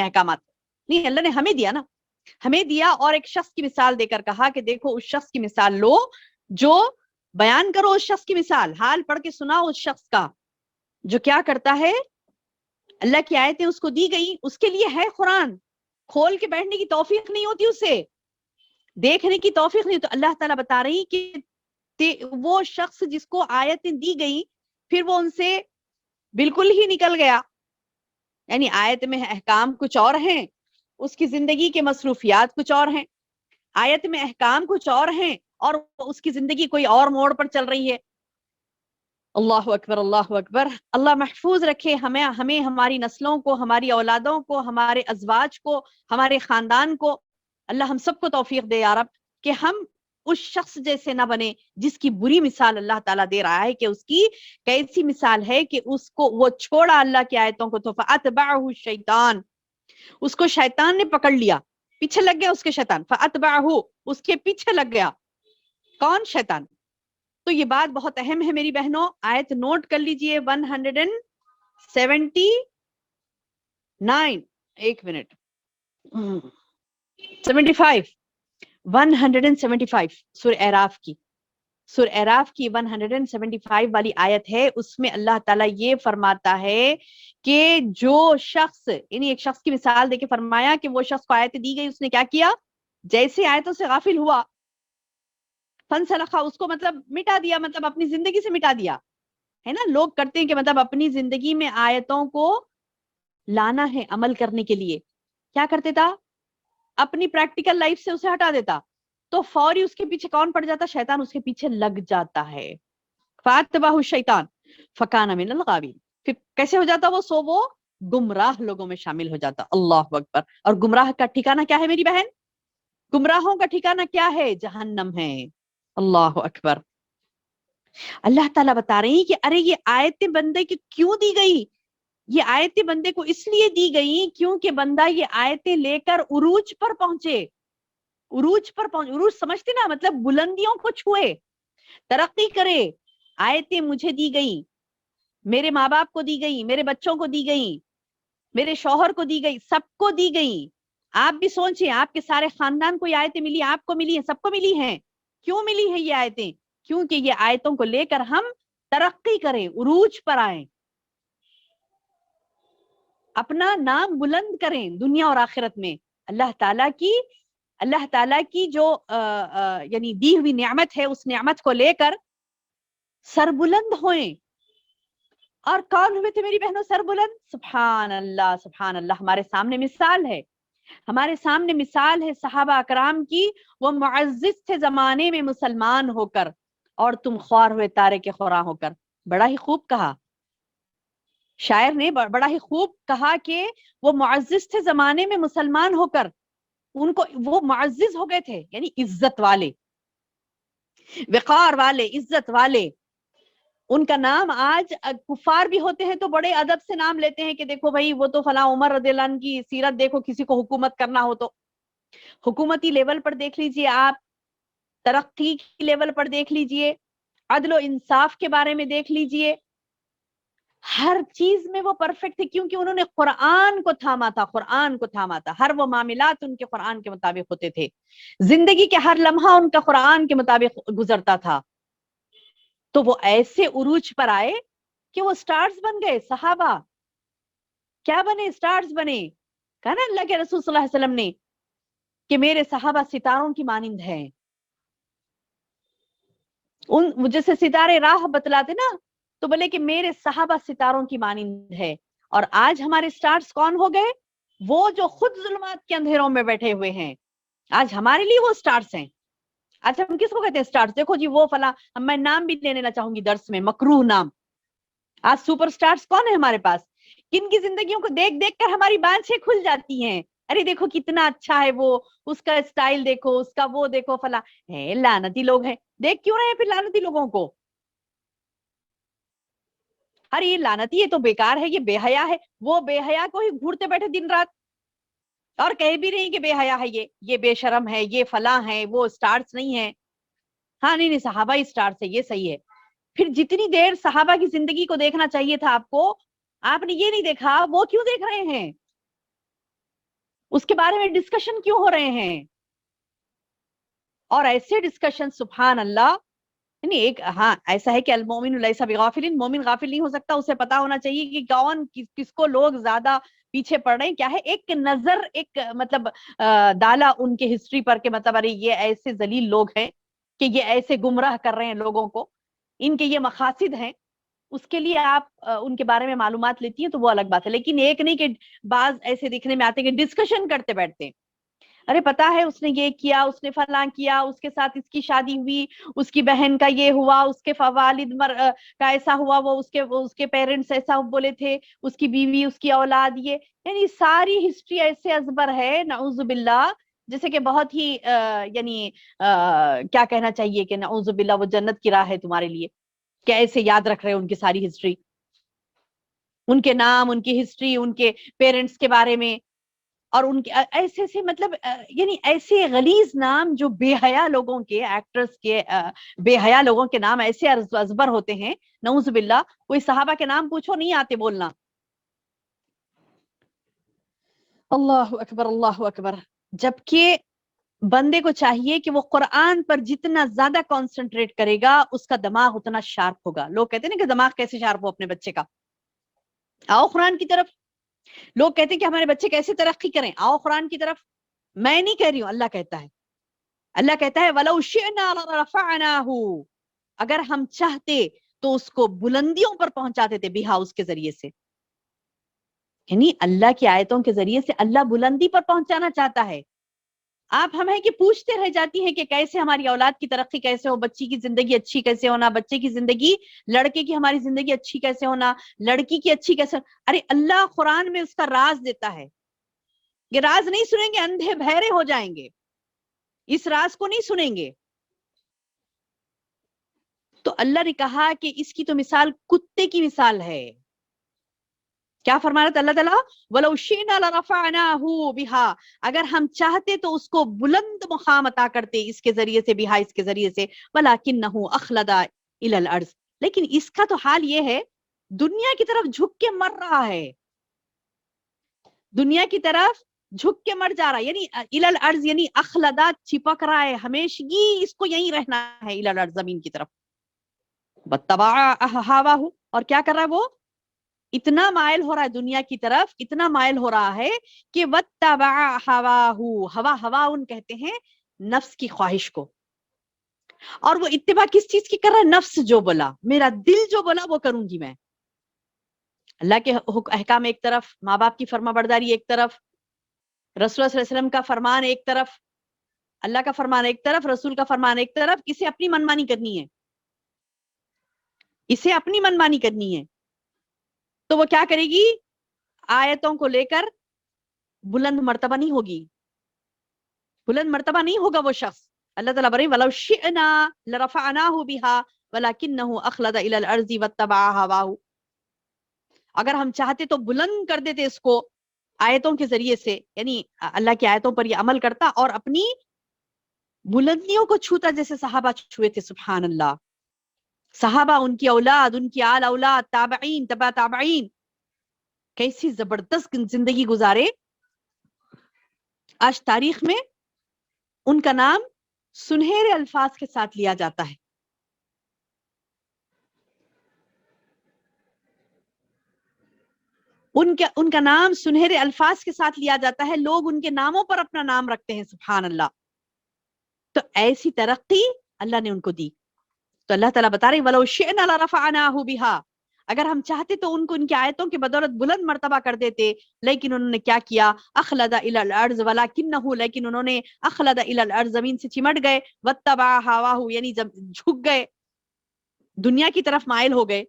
احکامات. نہیں، اللہ نے ہمیں دیا نا، ہمیں دیا. اور ایک شخص کی مثال دے کر کہا کہ دیکھو اس شخص کی مثال لو، جو بیان کرو اس شخص کی مثال، حال پڑھ کے سناؤ اس شخص کا جو کیا کرتا ہے. اللہ کی آیتیں اس کو دی گئی، اس کے لیے ہے قرآن. کھول کے بیٹھنے کی توفیق نہیں ہوتی، اسے دیکھنے کی توفیق نہیں. تو اللہ تعالیٰ بتا رہی کہ وہ شخص جس کو آیتیں دی گئی پھر وہ ان سے بالکل ہی نکل گیا. یعنی آیت میں احکام کچھ اور ہیں، اس کی زندگی کے مصروفیات کچھ اور ہیں. آیت میں احکام کچھ اور ہیں اور اس کی زندگی کوئی اور موڑ پر چل رہی ہے. اللہ اکبر، اللہ اکبر. اللہ محفوظ رکھے ہمیں، ہماری نسلوں کو، ہماری اولادوں کو، ہمارے ازواج کو، ہمارے خاندان کو. اللہ ہم سب کو توفیق دے یا رب کہ ہم اس شخص جیسے نہ بنے جس کی بری مثال اللہ تعالیٰ دے رہا ہے. کہ اس کی کیسی مثال ہے کہ اس کو وہ چھوڑا اللہ کی آیتوں کو تو فَأَتْبَعَهُ الشَّيْطَانُ، اس کو شیطان نے پکڑ لیا، پیچھے لگ گیا اس کے شیطان. فَأَتْبَعَهُ، اس کے پیچھے لگ گیا. کون؟ شیطان. تو یہ بات بہت اہم ہے میری بہنوں. آیت نوٹ کر لیجئے 179، ایک منٹ، 175 سورہ اعراف کی، سورہ اعراف کی 175 والی آیت ہے. اس میں اللہ تعالیٰ یہ فرماتا ہے کہ جو شخص، یعنی ایک شخص کی مثال دے کے فرمایا کہ وہ شخص کو آیتیں دی گئی، اس نے کیا کیا؟ جیسے آیتوں سے غافل ہوا، فنسلخا، اس کو مطلب مٹا دیا، مطلب اپنی زندگی سے مٹا دیا. ہے نا، لوگ کرتے ہیں کہ مطلب اپنی زندگی میں آیتوں کو لانا ہے عمل کرنے کے لیے. کیا کرتے تھا؟ اپنی پریکٹیکل لائف سے اسے ہٹا دیتا تو فوری اس کے پیچھے کون پڑ جاتا؟ شیطان اس کے پیچھے لگ جاتا ہے. فَأَتْبَعَهُ الشَّيْطَانُ فَكَانَ مِنَ الْغَاوِينَ، پھر کیسے ہو جاتا وہ گمراہ لوگوں میں شامل ہو جاتا. اللہ اکبر. اور گمراہ کا ٹھکانہ کیا ہے میری بہن؟ گمراہوں کا ٹھکانہ کیا ہے؟ جہنم ہے. اللہ اکبر. اللہ تعالیٰ بتا رہی ہیں کہ ارے یہ آیتیں بندے کی کیوں دی گئی؟ یہ آیتیں بندے کو اس لیے دی گئی کیونکہ بندہ یہ آیتیں لے کر عروج پر پہنچے. عروج سمجھتے نا، مطلب بلندیوں کو چھوئے، ترقی کرے. آیتیں مجھے دی گئی، میرے ماں باپ کو دی گئی، میرے بچوں کو دی گئی، میرے شوہر کو دی گئی، سب کو دی گئی. آپ بھی سوچیں، آپ کے سارے خاندان کو یہ آیتیں ملی، آپ کو ملی ہیں، سب کو ملی ہیں. کیوں ملی ہے یہ آیتیں؟ کیونکہ یہ آیتوں کو لے کر ہم ترقی کریں، عروج پر آئیں، اپنا نام بلند کریں دنیا اور آخرت میں. اللہ تعالیٰ کی جو یعنی دی ہوئی نعمت ہے، اس نعمت کو لے کر سربلند ہوئیں. اور کون ہوئے تھے میری بہنوں سربلند؟ سبحان اللہ، سبحان اللہ. ہمارے سامنے مثال ہے صحابہ اکرام کی. وہ معزز تھے زمانے میں مسلمان ہو کر، اور تم خوار ہوئے تارے کے خوراں ہو کر. بڑا ہی خوب کہا شاعر نے، بڑا ہی خوب کہا کہ وہ معزز تھے زمانے میں مسلمان ہو کر. ان کو وہ معزز ہو گئے تھے، یعنی عزت والے، وقار والے، عزت والے. ان کا نام آج کفار بھی ہوتے ہیں تو بڑے ادب سے نام لیتے ہیں کہ دیکھو بھائی وہ تو فلاں عمر رضی اللہ عنہ کی سیرت دیکھو. کسی کو حکومت کرنا ہو تو حکومتی لیول پر دیکھ لیجئے، آپ ترقی کی لیول پر دیکھ لیجئے، عدل و انصاف کے بارے میں دیکھ لیجئے، ہر چیز میں وہ پرفیکٹ تھے کیونکہ انہوں نے قرآن کو تھاما تھا. ہر وہ معاملات ان کے قرآن کے مطابق ہوتے تھے. زندگی کے ہر لمحہ ان کا قرآن کے مطابق گزرتا تھا. تو وہ ایسے عروج پر آئے کہ وہ سٹارز بن گئے. صحابہ کیا بنے؟ سٹارز بنے. کہا نا اللہ کے رسول صلی اللہ علیہ وسلم نے کہ میرے صحابہ ستاروں کی مانند ہیں. ان جیسے ستارے راہ بتلاتے نا، تو بولے کہ میرے صحابہ ستاروں کی مانند ہے. اور آج ہمارے سٹارز کون ہو گئے؟ وہ جو خود ظلمات کے اندھیروں میں بیٹھے ہوئے ہیں. آج ہمارے لیے وہ سٹارز ہیں. اچھا ہم کس کو کہتے ہیں سٹارز؟ دیکھو جی وہ فلاں، میں نام بھی لینے نہ چاہوں گی درس میں، مکروہ نام. آج سپر سٹارز کون ہے ہمارے پاس؟ کن کی زندگیوں کو دیکھ دیکھ کر ہماری بانچیں کھل جاتی ہیں. ارے دیکھو کتنا اچھا ہے وہ، اس کا اسٹائل دیکھو، اس کا وہ دیکھو فلاں. ہے لعنتی لوگ ہیں. دیکھ کیوں رہے ہیں پھر لعنتی لوگوں کو؟ ارے یہ لعنتی، یہ تو بیکار ہے، یہ بے حیا ہے. وہ بے حیا کو ہی گھورتے بیٹھے دن رات، اور کہہ بھی نہیں کہ بے حیا ہے، یہ بے شرم ہے، یہ فلاں ہے، وہ سٹارز نہیں ہے. ہاں نہیں صحابہ ہی سٹارز ہے، یہ صحیح ہے. پھر جتنی دیر صحابہ کی زندگی کو دیکھنا چاہیے تھا آپ کو، آپ نے یہ نہیں دیکھا. وہ کیوں دیکھ رہے ہیں؟ اس کے بارے میں ڈسکشن کیوں ہو رہے ہیں؟ اور ایسے ڈسکشن سبحان اللہ. یعنی ایک ہاں ایسا ہے کہ المومن لیس بغافل، مومن غافل نہیں ہو سکتا. اسے پتا ہونا چاہیے کہ کون کس کو لوگ زیادہ پیچھے پڑ رہے ہیں. کیا ہے ایک نظر، ایک مطلب ڈالا ان کے ہسٹری پر کہ مطلب ارے یہ ایسے ذلیل لوگ ہیں کہ یہ ایسے گمراہ کر رہے ہیں لوگوں کو، ان کے یہ مقاصد ہیں. اس کے لیے آپ ان کے بارے میں معلومات لیتی ہیں تو وہ الگ بات ہے. لیکن ایک نہیں کہ بعض ایسے دکھنے میں آتے کہ ڈسکشن کرتے بیٹھتے ہیں. ارے پتا ہے اس نے یہ کیا، اس نے فلاں کیا، اس کے ساتھ اس کی شادی ہوئی، اس کی بہن کا یہ ہوا، اس کے والد کا ایسا ہوا، وہ اس کے پیرنٹس ایسا بولے تھے، اس کی بیوی، اس کی اولاد، یہ یعنی ساری ہسٹری ایسے ازبر ہے نعوذ باللہ. جیسے کہ بہت ہی یعنی کیا کہنا چاہیے کہ نعوذ باللہ وہ جنت کی راہ ہے تمہارے لیے. کیسے یاد رکھ رہے ہیں ان کی ساری ہسٹری، ان کے نام، ان کی ہسٹری، ان کے پیرنٹس کے بارے میں، اور ان کے ایسے ایسے مطلب یعنی ایسے غلیظ نام جو بے حیا لوگوں کے، ایکٹرز کے بے حیا لوگوں کے نام ایسے ازبر ہوتے ہیں نعوذ باللہ. کوئی صحابہ کے نام پوچھو نہیں آتے بولنا. اللہ اکبر اللہ اکبر. جبکہ بندے کو چاہیے کہ وہ قرآن پر جتنا زیادہ کانسنٹریٹ کرے گا اس کا دماغ اتنا شارپ ہوگا. لوگ کہتے ہیں نا کہ دماغ کیسے شارپ ہو اپنے بچے کا. آؤ قرآن کی طرف. لوگ کہتے ہیں کہ ہمارے بچے کیسے ترقی کریں. آؤ قرآن کی طرف. میں نہیں کہہ رہی ہوں، اللہ کہتا ہے. اللہ کہتا ہے وَلَوْ شِئْنَا لَرَفَعْنَاهُ، اگر ہم چاہتے تو اس کو بلندیوں پر پہنچاتے تھے، بہا اس کے ذریعے سے. یعنی اللہ کی آیتوں کے ذریعے سے اللہ بلندی پر پہنچانا چاہتا ہے. آپ ہمیں کہ پوچھتے رہ جاتی ہیں کہ کیسے ہماری اولاد کی ترقی کیسے ہو، بچی کی زندگی اچھی کیسے ہونا، بچے کی زندگی، لڑکے کی ہماری زندگی اچھی کیسے ہونا، لڑکی کی اچھی کیسے ہونا. ارے اللہ قرآن میں اس کا راز دیتا ہے. یہ راز نہیں سنیں گے اندھے بہرے ہو جائیں گے. اس راز کو نہیں سنیں گے. تو اللہ نے کہا کہ اس کی تو مثال کتے کی مثال ہے. کیا فرما رہا تھا اللہ تعالیٰ؟ وَلَوْ شِئْنَا لَرَفَعْنَاهُ بِهَا، اگر ہم چاہتے تو اس کو بلند مقام عطا کرتے اس کے ذریعے سے، بہا اس کے ذریعے سے. وَلَكِنَّهُ أَخْلَدَ إِلَى الْأَرْضِ، لیکن اس کا تو حال یہ ہے دنیا کی طرف جھک کے مر رہا ہے. دنیا کی طرف جھک کے مر جا رہا ہے. یعنی إِلَى الْأَرْضِ یعنی اخلدا، چپک رہا ہے، ہمیشگی اس کو یہیں رہنا ہے. إِلَى الْأَرْض زمین کی طرف. وَاتَّبَعَ هَوَاهُ، اور کیا کر رہا ہے وہ؟ اتنا مائل ہو رہا ہے دنیا کی طرف، اتنا مائل ہو رہا ہے کہ وَاتَّبَعَ هَوَاهُ، ہوا ان کہتے ہیں نفس کی خواہش کو. اور وہ اتباع کس چیز کی کر رہا ہے؟ نفس جو بولا، میرا دل جو بولا وہ کروں گی میں. اللہ کے احکام ایک طرف، ماں باپ کی فرما برداری ایک طرف، رسول اللہ صلی اللہ علیہ وسلم کا فرمان ایک طرف، اللہ کا فرمان ایک طرف، رسول کا فرمان ایک طرف. اسے اپنی منمانی کرنی ہے، اسے اپنی منمانی کرنی ہے. تو وہ کیا کرے گی؟ آیتوں کو لے کر بلند مرتبہ نہیں ہوگی، بلند مرتبہ نہیں ہوگا وہ شخص. اللہ تعالیٰ بڑے وَلَوْ شِئْنَا لَرَفَعْنَاهُ بِهَا وَلَكِنَّهُ أَخْلَدَ إِلَى الْأَرْضِ وَاتَّبَعَ هَوَاهُ. اگر ہم چاہتے تو بلند کر دیتے اس کو آیتوں کے ذریعے سے، یعنی اللہ کی آیتوں پر یہ عمل کرتا اور اپنی بلندیوں کو چھوتا جیسے صحابہ چھوئے تھے. سبحان اللہ. صحابہ، ان کی اولاد، ان کی آل اولاد، تابعین، تبع تابعین، کیسی زبردست زندگی گزارے. آج تاریخ میں ان کا نام سنہرے الفاظ کے ساتھ لیا جاتا ہے. ان کا نام سنہرے الفاظ کے ساتھ لیا جاتا ہے، لوگ ان کے ناموں پر اپنا نام رکھتے ہیں، سبحان اللہ۔ تو ایسی ترقی اللہ نے ان کو دی۔ تو اللہ تعالیٰ بتا رہے وَلَوْ شِئْنَا لَرَفَعْنَاهُ بِهَا، اگر ہم چاہتے تو ان کو ان کی آیتوں کی بدولت بلند مرتبہ کر دیتے، لیکن انہوں نے کیا کیا، اخلد الى الارض ولکنہ، لیکن انہوں نے اخلد الى الارض، زمین سے چمٹ گئے، واتبع ہواہ، یعنی جھک گئے، دنیا کی طرف مائل ہو گئے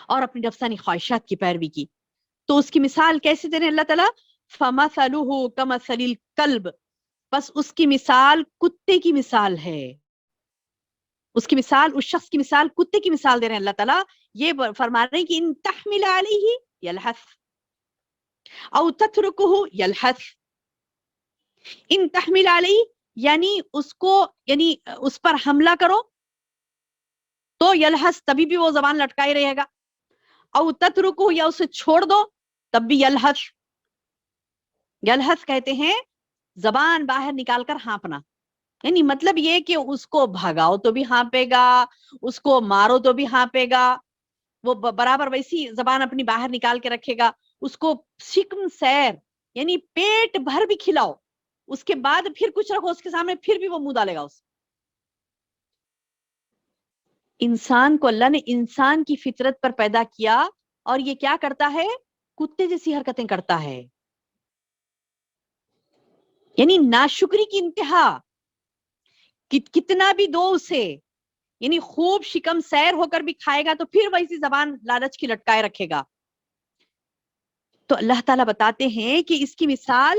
اور اپنی نفسانی خواہشات کی پیروی کی۔ تو اس کی مثال کیسے دے رہے ہیں اللہ تعالیٰ، فَمَثَلُهُ كَمَثَلِ الْكَلْبِ، بس اس کی مثال کتے کی مثال ہے۔ اس کی مثال، اس شخص کی مثال کتے کی مثال دے رہے ہیں اللہ تعالیٰ۔ یہ فرما رہے ہیں کہ ان تحمل علیہ یلحث او تترکہ یلحث، ان تحمل علیہ یعنی اس کو، یعنی اس پر حملہ کرو تو یلحث، تبھی بھی وہ زبان لٹکائے رہے گا، او تترکہ یا اسے چھوڑ دو تب بھی یلحث۔ یلحث کہتے ہیں زبان باہر نکال کر ہانپنا، یعنی مطلب یہ کہ اس کو بھگاؤ تو بھی ہانپے گا، اس کو مارو تو بھی ہانپے گا، وہ برابر ویسی زبان اپنی باہر نکال کے رکھے گا۔ اس کو شکم سیر یعنی پیٹ بھر بھی کھلاؤ، اس کے بعد پھر کچھ رکھو اس کے سامنے، پھر بھی وہ منہ ڈالے گا۔ اس انسان کو اللہ نے انسان کی فطرت پر پیدا کیا اور یہ کیا کرتا ہے، کتے جیسی حرکتیں کرتا ہے، یعنی ناشکری کی انتہا، کتنا بھی دو اسے، یعنی خوب شکم سیر ہو کر بھی کھائے گا تو پھر ویسی زبان لالچ کی لٹکائے رکھے گا۔ تو اللہ تعالیٰ بتاتے ہیں کہ اس کی مثال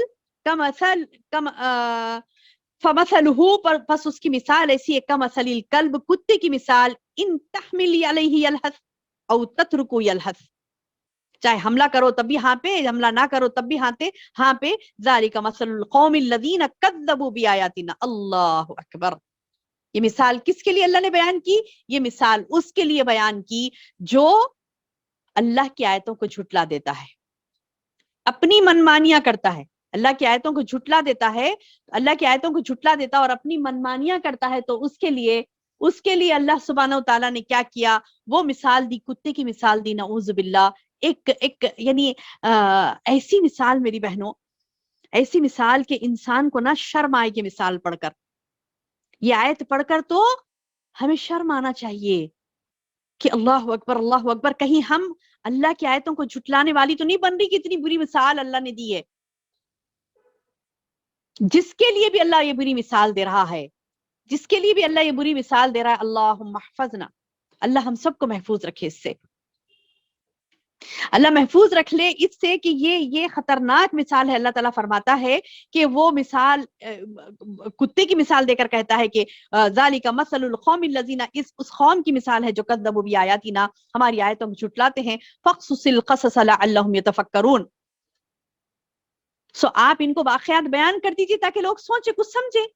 فمثلہ، پس اس کی مثال ایسی ہے کمثل الکلب، کتے کی مثال، ان تحمل علیہ یلحث او تترکہ یلحث، چاہے حملہ کرو تب بھی ہاں پہ، حملہ نہ کرو تب بھی ہاں پہ، ذالک مثل القوم الذین کذبوا بآیاتنا، اللہ اکبر۔ یہ مثال کس کے لیے اللہ نے بیان کی، یہ مثال اس کے لیے بیان کی جو اللہ کی آیتوں کو جھٹلا دیتا ہے، اپنی منمانیاں کرتا ہے، اللہ کی آیتوں کو جھٹلا دیتا ہے، اللہ کی آیتوں کو جھٹلا دیتا اور اپنی منمانیاں کرتا ہے، تو اس کے لیے اللہ سبحانہ و تعالیٰ نے کیا کیا، وہ مثال دی، کتے کی مثال دی، نعوذ باللہ۔ ایک یعنی ایسی مثال میری بہنوں، ایسی مثال کہ انسان کو نہ شرم آئے کہ مثال پڑھ کر، یہ آیت پڑھ کر تو ہمیں شرم آنا چاہیے کہ اللہ اکبر اللہ اکبر، کہیں ہم اللہ کی آیتوں کو جھٹلانے والی تو نہیں بن رہی کہ اتنی بری مثال اللہ نے دی ہے، جس کے لیے بھی اللہ یہ بری مثال دے رہا ہے، جس کے لیے بھی اللہ یہ بری مثال دے رہا ہے، اللہم احفظنا، اللہ ہم سب کو محفوظ رکھے اس سے، اللہ محفوظ رکھ لے اس سے کہ یہ خطرناک مثال ہے۔ اللہ تعالیٰ فرماتا ہے کہ وہ مثال کتے کی مثال دے کر کہتا ہے کہ ذالک مثل القوم الذین، اس قوم کی مثال ہے جو کذبوا بآیاتنا، ہماری آیتوں کو جھٹلاتے ہیں، فاقصص القصص لعلہم یتفکرون، سو آپ ان کو واقعات بیان کر دیجیے تاکہ لوگ سوچیں، کچھ سمجھیں،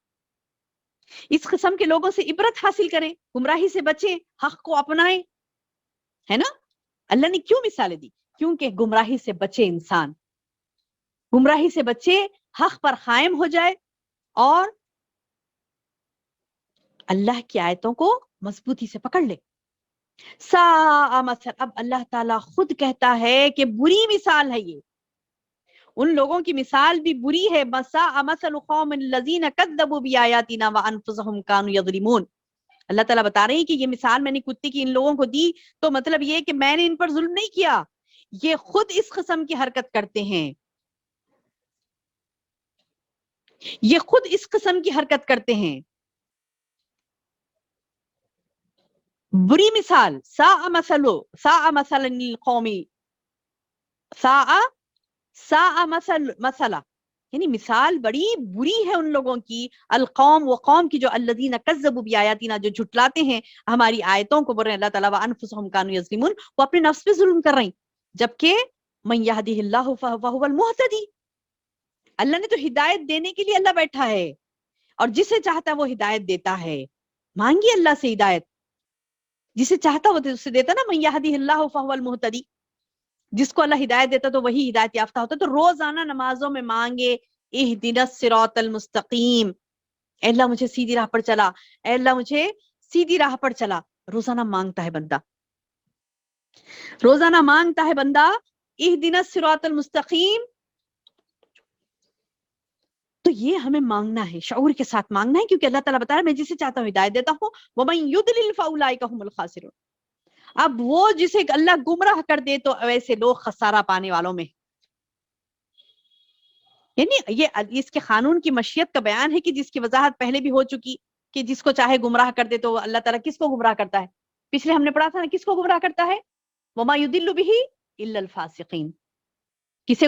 اس قسم کے لوگوں سے عبرت حاصل کریں، گمراہی سے بچیں، حق کو اپنائیں، ہے نا۔ اللہ نے کیوں مثالیں دی، کیونکہ گمراہی سے بچے انسان، گمراہی سے بچے، حق پر قائم ہو جائے اور اللہ کی آیتوں کو مضبوطی سے پکڑ لے۔ ساء مثل، اب اللہ تعالیٰ خود کہتا ہے کہ بری مثال ہے یہ، ان لوگوں کی مثال بھی بری ہے، ساء مثل قوم الذین کذبوا بآیاتنا وانفسهم كانوا یظلمون۔ اللہ تعالیٰ بتا رہے ہیں کہ یہ مثال میں نے کتے کی ان لوگوں کو دی تو مطلب یہ کہ میں نے ان پر ظلم نہیں کیا، یہ خود اس قسم کی حرکت کرتے ہیں، یہ خود اس قسم کی حرکت کرتے ہیں، بری مثال، ساء مثل القوم، ساء مثلا، یعنی مثال بڑی بری ہے ان لوگوں کی، القوم، وہ قوم کی جو الذین کذبوا بآیاتنا، جو جھٹلاتے ہیں ہماری آیتوں کو، بول رہے ہیں اللہ تعالیٰ وانفسهم كانوا یظلمون، وہ اپنے نفس پہ ظلم کر رہے ہیں، جبکہ من یہدہ اللہ فہو المہتدی، اللہ نے تو ہدایت دینے کے لیے اللہ بیٹھا ہے اور جسے چاہتا ہے وہ ہدایت دیتا ہے، مانگی اللہ سے ہدایت، جسے چاہتا وہ اسے دیتا نا، من یہدہ اللہ فہو المہتدی، جس کو اللہ ہدایت دیتا تو وہی ہدایت یافتہ ہوتا۔ تو روزانہ نمازوں میں مانگے اہدنا الصراط المستقیم، اے اللہ مجھے سیدھی راہ پر چلا، اے اللہ مجھے سیدھی راہ پر چلا، روزانہ مانگتا ہے بندہ، روزانہ مانگتا ہے بندہ اہدنا الصراط المستقیم. تو یہ ہمیں مانگنا ہے، شعور کے ساتھ مانگنا ہے، کیونکہ اللہ تعالیٰ بتا رہا ہے میں جسے چاہتا ہوں ہدایت دیتا ہوں. وَمَن يُضْلِلْ فَأُولَٰئِكَ هُمُ الْخَاسِرُونَ. اب وہ جسے اللہ گمراہ کر دے تو ویسے لوگ خسارہ پانے والوں میں. یعنی یہ اس کے قانون کی مشیت کا بیان ہے کہ جس کی وضاحت پہلے بھی ہو چکی کہ جس کو چاہے گمراہ کر دے. تو اللہ تعالیٰ کس کو گمراہ کرتا ہے؟ پچھلے ہم نے پڑھا تھا نا، کس کو گمراہ کرتا ہے؟ وَمَا يُضِلُّ بِهِ إِلَّا الْفَاسِقِينَ. کسے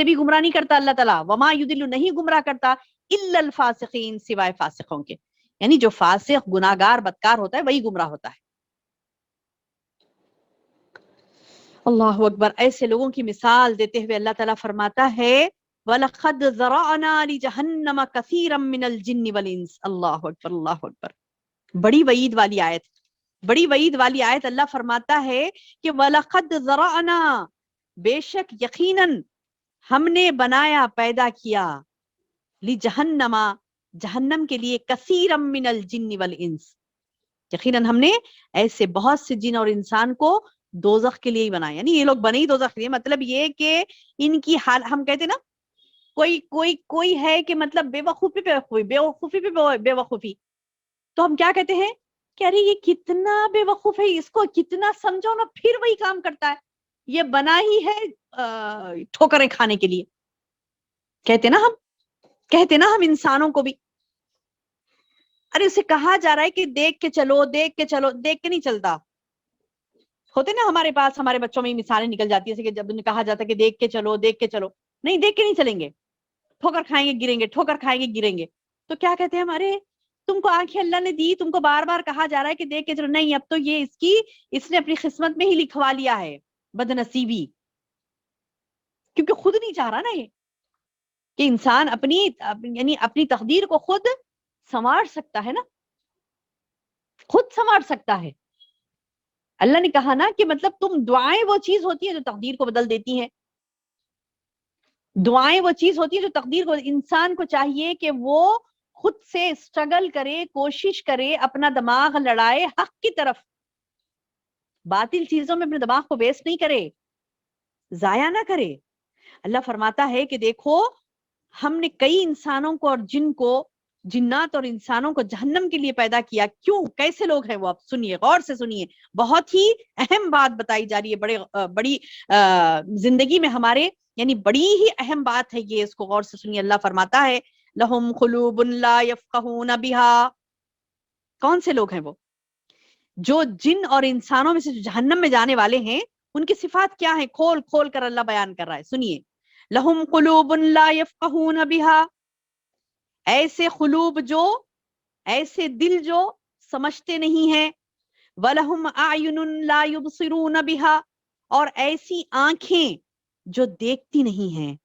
بھی گمراہ نہیں کرتا اللہ تعالیٰ. وما یضل، نہیں گمراہ کرتا الا الفاسقین، سوائے فاسقوں کے. یعنی جو فاسق گناہگار بدکار ہوتا ہے وہی گمراہ ہوتا ہے. اللہ اکبر. ایسے لوگوں کی مثال دیتے ہوئے اللہ تعالیٰ فرماتا ہے وَلَقَدْ ذَرَعْنَا لِجَهَنَّمَ كَثِيرًا مِّنَ الْجِنِّ وَالْإِنسِ. اللہ اکبر اللہ اکبر. بڑی وعید والی آیت، بڑی وعید والی آیت. اللہ فرماتا ہے کہ وَلَقَدْ ذَرَعْنَا، بے شک یقیناً ہم نے بنایا پیدا کیا، لِجَهَنَّمَ، جہنم کے لیے، کثیرا من الجن والانس، یقیناً ہم نے ایسے بہت سے جن اور انسان کو دوزخ کے لیے ہی بنایا. یعنی یہ لوگ بنے ہی دوزخ کے لیے. مطلب یہ کہ ان کی حال، ہم کہتے نا کوئی ہے کہ مطلب بے وقوفی پہ بے وقوفی، تو ہم کیا کہتے ہیں کہ ارے یہ کتنا بے وقوف ہے، اس کو کتنا سمجھو نا پھر وہی کام کرتا ہے، یہ بنا ہی ہے ٹھوکریں کھانے کے لیے. کہتے نا ہم انسانوں کو بھی. ارے اسے کہا جا رہا ہے کہ دیکھ کے چلو، دیکھ کے چلو، دیکھ کے نہیں چلتا. ہوتے نا ہمارے پاس، ہمارے بچوں میں مثالیں نکل جاتی ہے کہ جب انہیں کہا جاتا ہے کہ دیکھ کے چلو، دیکھ کے چلو، نہیں دیکھ کے نہیں چلیں گے، ٹھوکر کھائیں گے گریں گے، ٹھوکر کھائیں گے گریں گے. تو کیا کہتے ہیں ہمارے، تم کو آنکھیں اللہ نے دی، تم کو بار بار کہا جا رہا ہے کہ دیکھ کے چلو. نہیں، اب تو یہ اس نے اپنی قسمت میں ہی لکھوا لیا ہے بد نصیبی، کیونکہ خود نہیں چاہ رہا نا یہ کہ انسان یعنی اپنی تقدیر کو خود سنوار سکتا ہے نا، خود سنوار سکتا ہے. اللہ نے کہا نا کہ مطلب تم دعائیں وہ چیز ہوتی ہے جو تقدیر کو بدل دیتی ہیں. دعائیں وہ چیز ہوتی ہے جو تقدیر کو، انسان کو چاہیے کہ وہ خود سے اسٹرگل کرے، کوشش کرے، اپنا دماغ لڑائے حق کی طرف، باطل چیزوں میں اپنے دماغ کو ویسٹ نہیں کرے، ضائع نہ کرے. اللہ فرماتا ہے کہ دیکھو ہم نے کئی انسانوں کو اور جنات اور انسانوں کو جہنم کے لیے پیدا کیا. کیوں؟ کیسے لوگ ہیں وہ؟ آپ سنیے، غور سے سنیے. بہت ہی اہم بات بتائی جا رہی ہے، بڑی زندگی میں ہمارے، یعنی بڑی ہی اہم بات ہے یہ، اس کو غور سے سنیے. اللہ فرماتا ہے لہم قلوب لا یفقہون بہا. کون سے لوگ ہیں وہ؟ جو جن اور انسانوں میں سے جو جہنم میں جانے والے ہیں، ان کی صفات کیا ہیں؟ کھول کھول کر اللہ بیان کر رہا ہے. سنیے، لہم قلوب لا یفقہون بہا، ایسے قلوب جو، ایسے دل جو سمجھتے نہیں ہیں. وَلَهُمْ أَعْيُنٌ لَا يُبْصِرُونَ بِهَا، اور ایسی آنکھیں جو دیکھتی نہیں ہیں.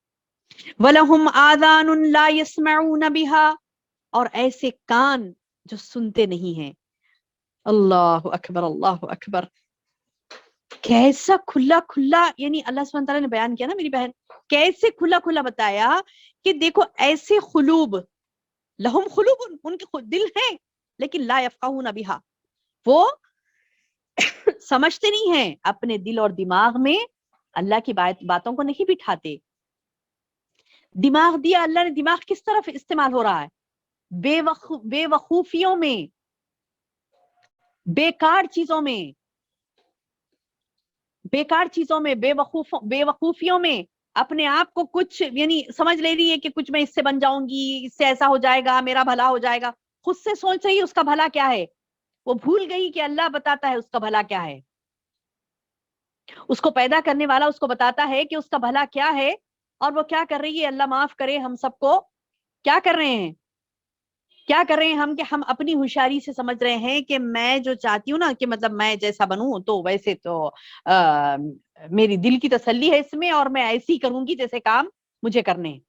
وَلَهُمْ آذَانٌ لَا يَسْمَعُونَ بِهَا، اور ایسے کان جو سنتے نہیں ہیں. اللہ اکبر اللہ اکبر. کیسا کھلا کھلا، یعنی اللہ سبحانہ تعالیٰ نے بیان کیا نا میری بہن، کیسے کھلا کھلا بتایا کہ دیکھو ایسے قلوب، لہم قلوب، ان کے دل ہیں لیکن لا یفقہون بہا، وہ سمجھتے نہیں ہیں، اپنے دل اور دماغ میں اللہ کی باتوں کو نہیں بٹھاتے. دماغ دیا اللہ نے، دماغ کس طرف استعمال ہو رہا ہے؟ بے وقوفیوں میں، بیکار چیزوں میں، بے وقوفیوں میں اپنے آپ کو کچھ، یعنی سمجھ لے رہی ہے کہ کچھ میں اس سے بن جاؤں گی، اس سے ایسا ہو جائے گا، میرا بھلا ہو جائے گا. خود سے سوچ رہی ہے اس کا بھلا کیا ہے، وہ بھول گئی کہ اللہ بتاتا ہے اس کا بھلا کیا ہے. اس کو پیدا کرنے والا اس کو بتاتا ہے کہ اس کا بھلا کیا ہے، اور وہ کیا کر رہی ہے؟ اللہ معاف کرے ہم سب کو، کیا کر رہے ہیں ہم، کہ ہم اپنی ہوشیاری سے سمجھ رہے ہیں کہ میں جو چاہتی ہوں نا کہ مطلب میں جیسا بنوں تو ویسے تو میری دل کی تسلی ہے اس میں، اور میں ایسی کروں گی جیسے کام مجھے کرنے ہیں.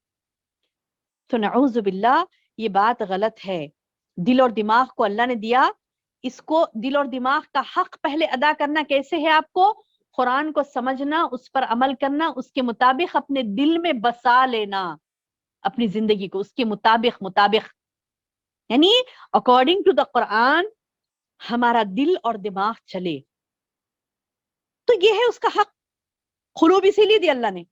تو نعوذ باللہ یہ بات غلط ہے. دل اور دماغ کو اللہ نے دیا، اس کو دل اور دماغ کا حق پہلے ادا کرنا کیسے ہے؟ آپ کو قرآن کو سمجھنا، اس پر عمل کرنا، اس کے مطابق اپنے دل میں بسا لینا اپنی زندگی کو، اس کے مطابق یعنی اکارڈنگ ٹو دا قرآن ہمارا دل اور دماغ چلے. تو یہ ہے اس کا حق. قلوب اسی لیے دی اللہ نے،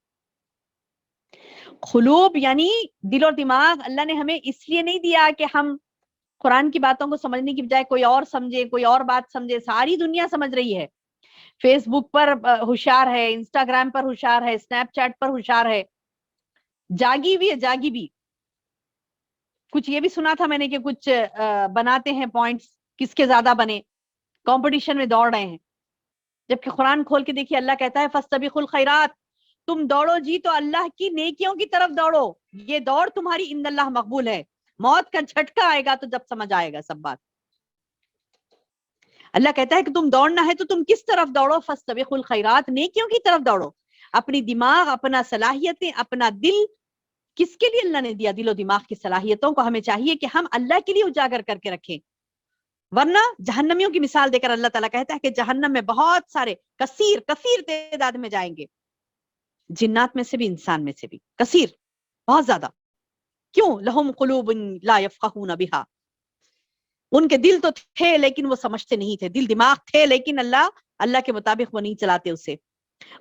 قلوب یعنی دل اور دماغ اللہ نے ہمیں اس لیے نہیں دیا کہ ہم قرآن کی باتوں کو سمجھنے کی بجائے کوئی اور سمجھے، کوئی اور بات سمجھے. ساری دنیا سمجھ رہی ہے، فیس بک پر ہوشیار ہے، انسٹاگرام پر ہوشیار ہے، اسنیپ چیٹ پر ہوشیار ہے، جاگی بھی ہے، جاگی بھی. کچھ یہ بھی سنا تھا میں نے کہ کچھ بناتے ہیں پوائنٹس کس کے زیادہ بنے، کمپٹیشن میں دوڑ رہے ہیں. جبکہ قرآن کھول کے دیکھیے اللہ کہتا ہے فاستبقوا الخیرات، تم دوڑو جی تو اللہ کی نیکیوں کی طرف دوڑو، یہ دوڑ تمہاری ان اللہ مقبول ہے. موت کا جھٹکا آئے گا تو جب سمجھ آئے گا سب بات. اللہ کہتا ہے کہ تم دوڑنا ہے تو تم کس طرف دوڑو، فاستبقوا الخیرات، نیکیوں کی طرف دوڑو. اپنی دماغ، اپنا صلاحیتیں، اپنا دل، کس کے لیے اللہ نے دیا دل و دماغ کی صلاحیتوں کو؟ ہمیں چاہیے کہ ہم اللہ کے لیے اجاگر کر کے رکھیں. ورنہ جہنمیوں کی مثال دے کر اللہ تعالیٰ کہتا ہے کہ جہنم میں بہت سارے کثیر تعداد میں جائیں گے، جنات میں سے بھی، انسان میں سے بھی، کثیر، بہت زیادہ. کیوں؟ لہم قلوب لا یفقہون بہا، ان کے دل تو تھے لیکن وہ سمجھتے نہیں تھے، دل دماغ تھے لیکن اللہ کے مطابق وہ نہیں چلاتے اسے.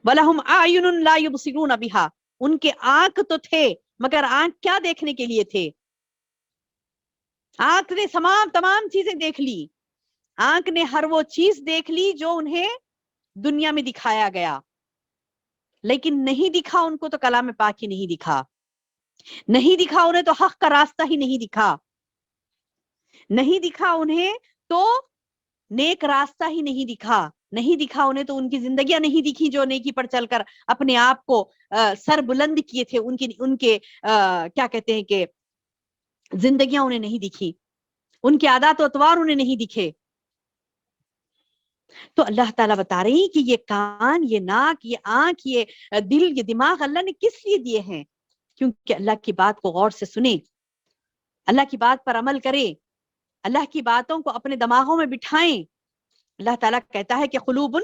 وَلَهُمْ أَعْيُنٌ لَا يُبْصِرُونَ بِهَا، ان کے آنکھ تو تھے مگر آنکھ کیا دیکھنے کے لیے تھے؟ آنکھ نے تمام چیزیں دیکھ لی، آنکھ نے ہر وہ چیز دیکھ لی جو انہیں دنیا میں دکھایا گیا، لیکن نہیں دکھا ان کو تو کلام پاک ہی نہیں دکھا، نہیں دکھا انہیں تو حق کا راستہ ہی نہیں دکھا، نہیں دکھا انہیں تو نیک راستہ ہی نہیں دکھا، نہیں دکھا انہیں تو ان کی زندگیاں نہیں دکھی جو نیکی پر چل کر اپنے آپ کو سر بلند کیے تھے، ان کے کیا کہتے ہیں کہ زندگیاں انہیں نہیں دکھی، ان کے عادات و اطوار انہیں نہیں دکھے. تو اللہ تعالیٰ بتا رہی کہ یہ کان، یہ ناک، یہ آنکھ، یہ دل، یہ دماغ اللہ نے کس لیے دیے ہیں؟ کیونکہ اللہ کی بات کو غور سے سنیں، اللہ کی بات پر عمل کریں، اللہ کی باتوں کو اپنے دماغوں میں بٹھائیں. اللہ تعالیٰ کہتا ہے کہ قلوب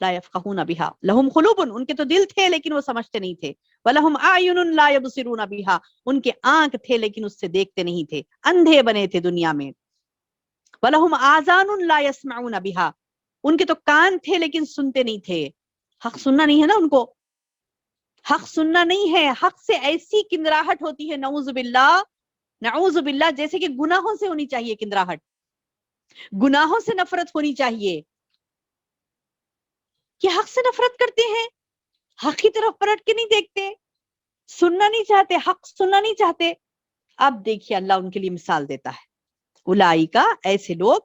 لا یفقہون بہا، لہم قلوب، ان کے تو دل تھے لیکن وہ سمجھتے نہیں تھے. وَلَهُمْ أَعْيُنٌ لَا يَبْصِرُونَ بِهَا، ان کے آنکھ تھے لیکن اس سے دیکھتے نہیں تھے، اندھے بنے تھے دنیا میں. وَلَهُمْ آذَانٌ لَا يَسْمَعُونَ بِهَا، ان کے تو کان تھے لیکن سنتے نہیں تھے. حق سننا نہیں ہے نا ان کو، حق سننا نہیں ہے. حق سے ایسی کندراہٹ ہوتی ہے، نعوذ باللہ، جیسے کہ گناہوں سے ہونی چاہیے کندراہٹ، گناہوں سے نفرت ہونی چاہیے. کہ حق سے نفرت کرتے ہیں، حق کی طرف پلٹ کے نہیں دیکھتے، سننا نہیں چاہتے، حق سننا نہیں چاہتے. اب دیکھیے اللہ ان کے لیے مثال دیتا ہے، اولئک، ایسے لوگ،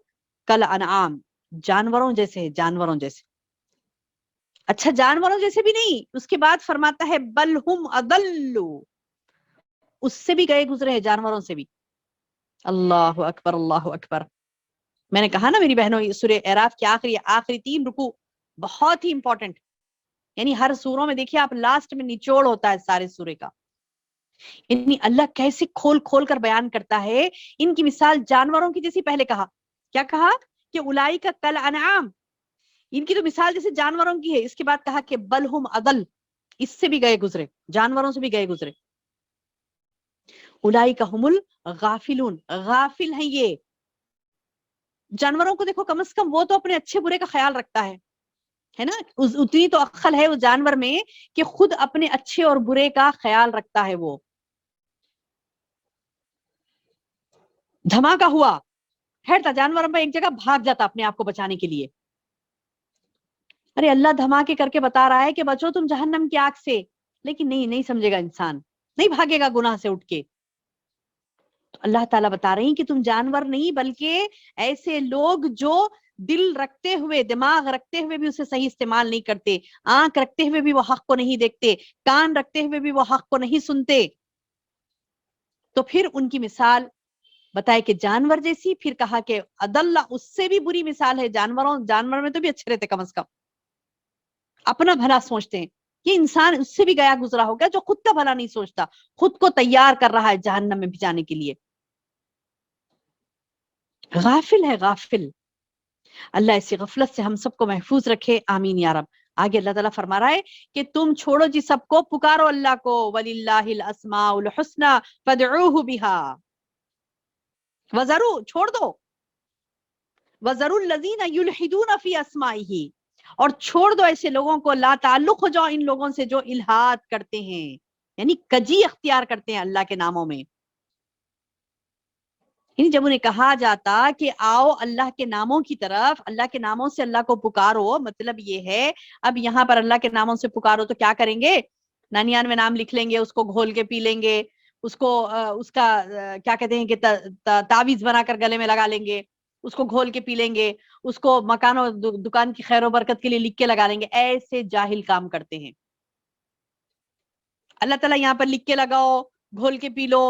کل انعام، جانوروں جیسے ہیں، جانوروں جیسے. اچھا جانوروں جیسے بھی نہیں، اس کے بعد فرماتا ہے بل ہم اضل، اس سے بھی گئے گزرے ہیں، جانوروں سے بھی. اللہ اکبر، اللہ اکبر. میں نے کہا نا میری بہنوں، سورہ اعراف کی آخری 3 رکوع بہت ہی امپورٹنٹ، یعنی ہر سوروں میں دیکھیے آپ لاسٹ میں نچوڑ ہوتا ہے سارے سورے کا. یعنی اللہ کیسے کھول کھول کر بیان کرتا ہے. ان کی مثال جانوروں کی جیسی پہلے کہا، کیا کہا کہ اولئک کل انعام، ان کی تو مثال جیسے جانوروں کی ہے. اس کے بعد کہا کہ بل ہم اضل، اس سے بھی گئے گزرے، جانوروں سے بھی گئے گزرے. اولئک ہم الغافلون، غافل ہیں یہ. جانوروں کو دیکھو، کم از کم وہ تو اپنے اچھے برے کا خیال رکھتا ہے نا، اتنی تو عقل ہے اس جانور میں کہ خود اپنے اچھے اور برے کا خیال رکھتا ہے. وہ دھماکہ ہوا، ٹھہرتا، جانور میں ایک جگہ بھاگ جاتا اپنے آپ کو بچانے کے لیے. ارے اللہ دھماکے کر کے بتا رہا ہے کہ بچو تم جہنم کی آگ سے، لیکن نہیں سمجھے گا انسان، نہیں بھاگے گا گناہ سے اٹھ کے. تو اللہ تعالیٰ بتا رہی ہیں کہ تم جانور نہیں بلکہ ایسے لوگ جو دل رکھتے ہوئے، دماغ رکھتے ہوئے بھی اسے صحیح استعمال نہیں کرتے، آنکھ رکھتے ہوئے بھی وہ حق کو نہیں دیکھتے، کان رکھتے ہوئے بھی وہ حق کو نہیں سنتے. تو پھر ان کی مثال بتائے کہ جانور جیسی، پھر کہا کہ اضل، اس سے بھی بری مثال ہے. جانور میں تو بھی اچھے رہتے، کم از کم اپنا بھلا سوچتے ہیں. یہ انسان اس سے بھی گیا گزرا ہو گیا جو خود کا بھلا نہیں سوچتا، خود کو تیار کر رہا ہے جہنم میں بھجانے کے لیے. غافل ہے، غافل. اللہ ایسی غفلت سے ہم سب کو محفوظ رکھے، آمین یا رب. آگے اللہ تعالیٰ فرما رہا ہے کہ تم چھوڑو جی سب کو، پکارو اللہ کو، وَلِلَّهِ الْأَسْمَاءُ الْحُسْنَى فَادْعُوهُ بِهَا، وَذَرُوا، چھوڑ دو، وَذَرُوا الَّذِينَ يُلْحِدُونَ فِي أَسْمَائِهِ، اور چھوڑ دو ایسے لوگوں کو، لا تعلق ہو جاؤ ان لوگوں سے جو الہاد کرتے ہیں، یعنی کجی اختیار کرتے ہیں اللہ کے ناموں میں. یعنی جب انہیں کہا جاتا کہ آؤ اللہ کے ناموں کی طرف، اللہ کے ناموں سے اللہ کو پکارو، مطلب یہ ہے اب یہاں پر اللہ کے ناموں سے پکارو تو کیا کریں گے؟ 99 نام لکھ لیں گے، اس کو گھول کے پی لیں گے، اس کو اس کا کیا کہتے ہیں کہ تعویذ بنا کر گلے میں لگا لیں گے، اس کو گھول کے پی لیں گے، اس کو مکان و دکان کی خیر و برکت کے لیے لکھ کے لگا لیں گے. ایسے جاہل کام کرتے ہیں. اللہ تعالیٰ یہاں پر لکھ کے لگاؤ، گھول کے پی لو،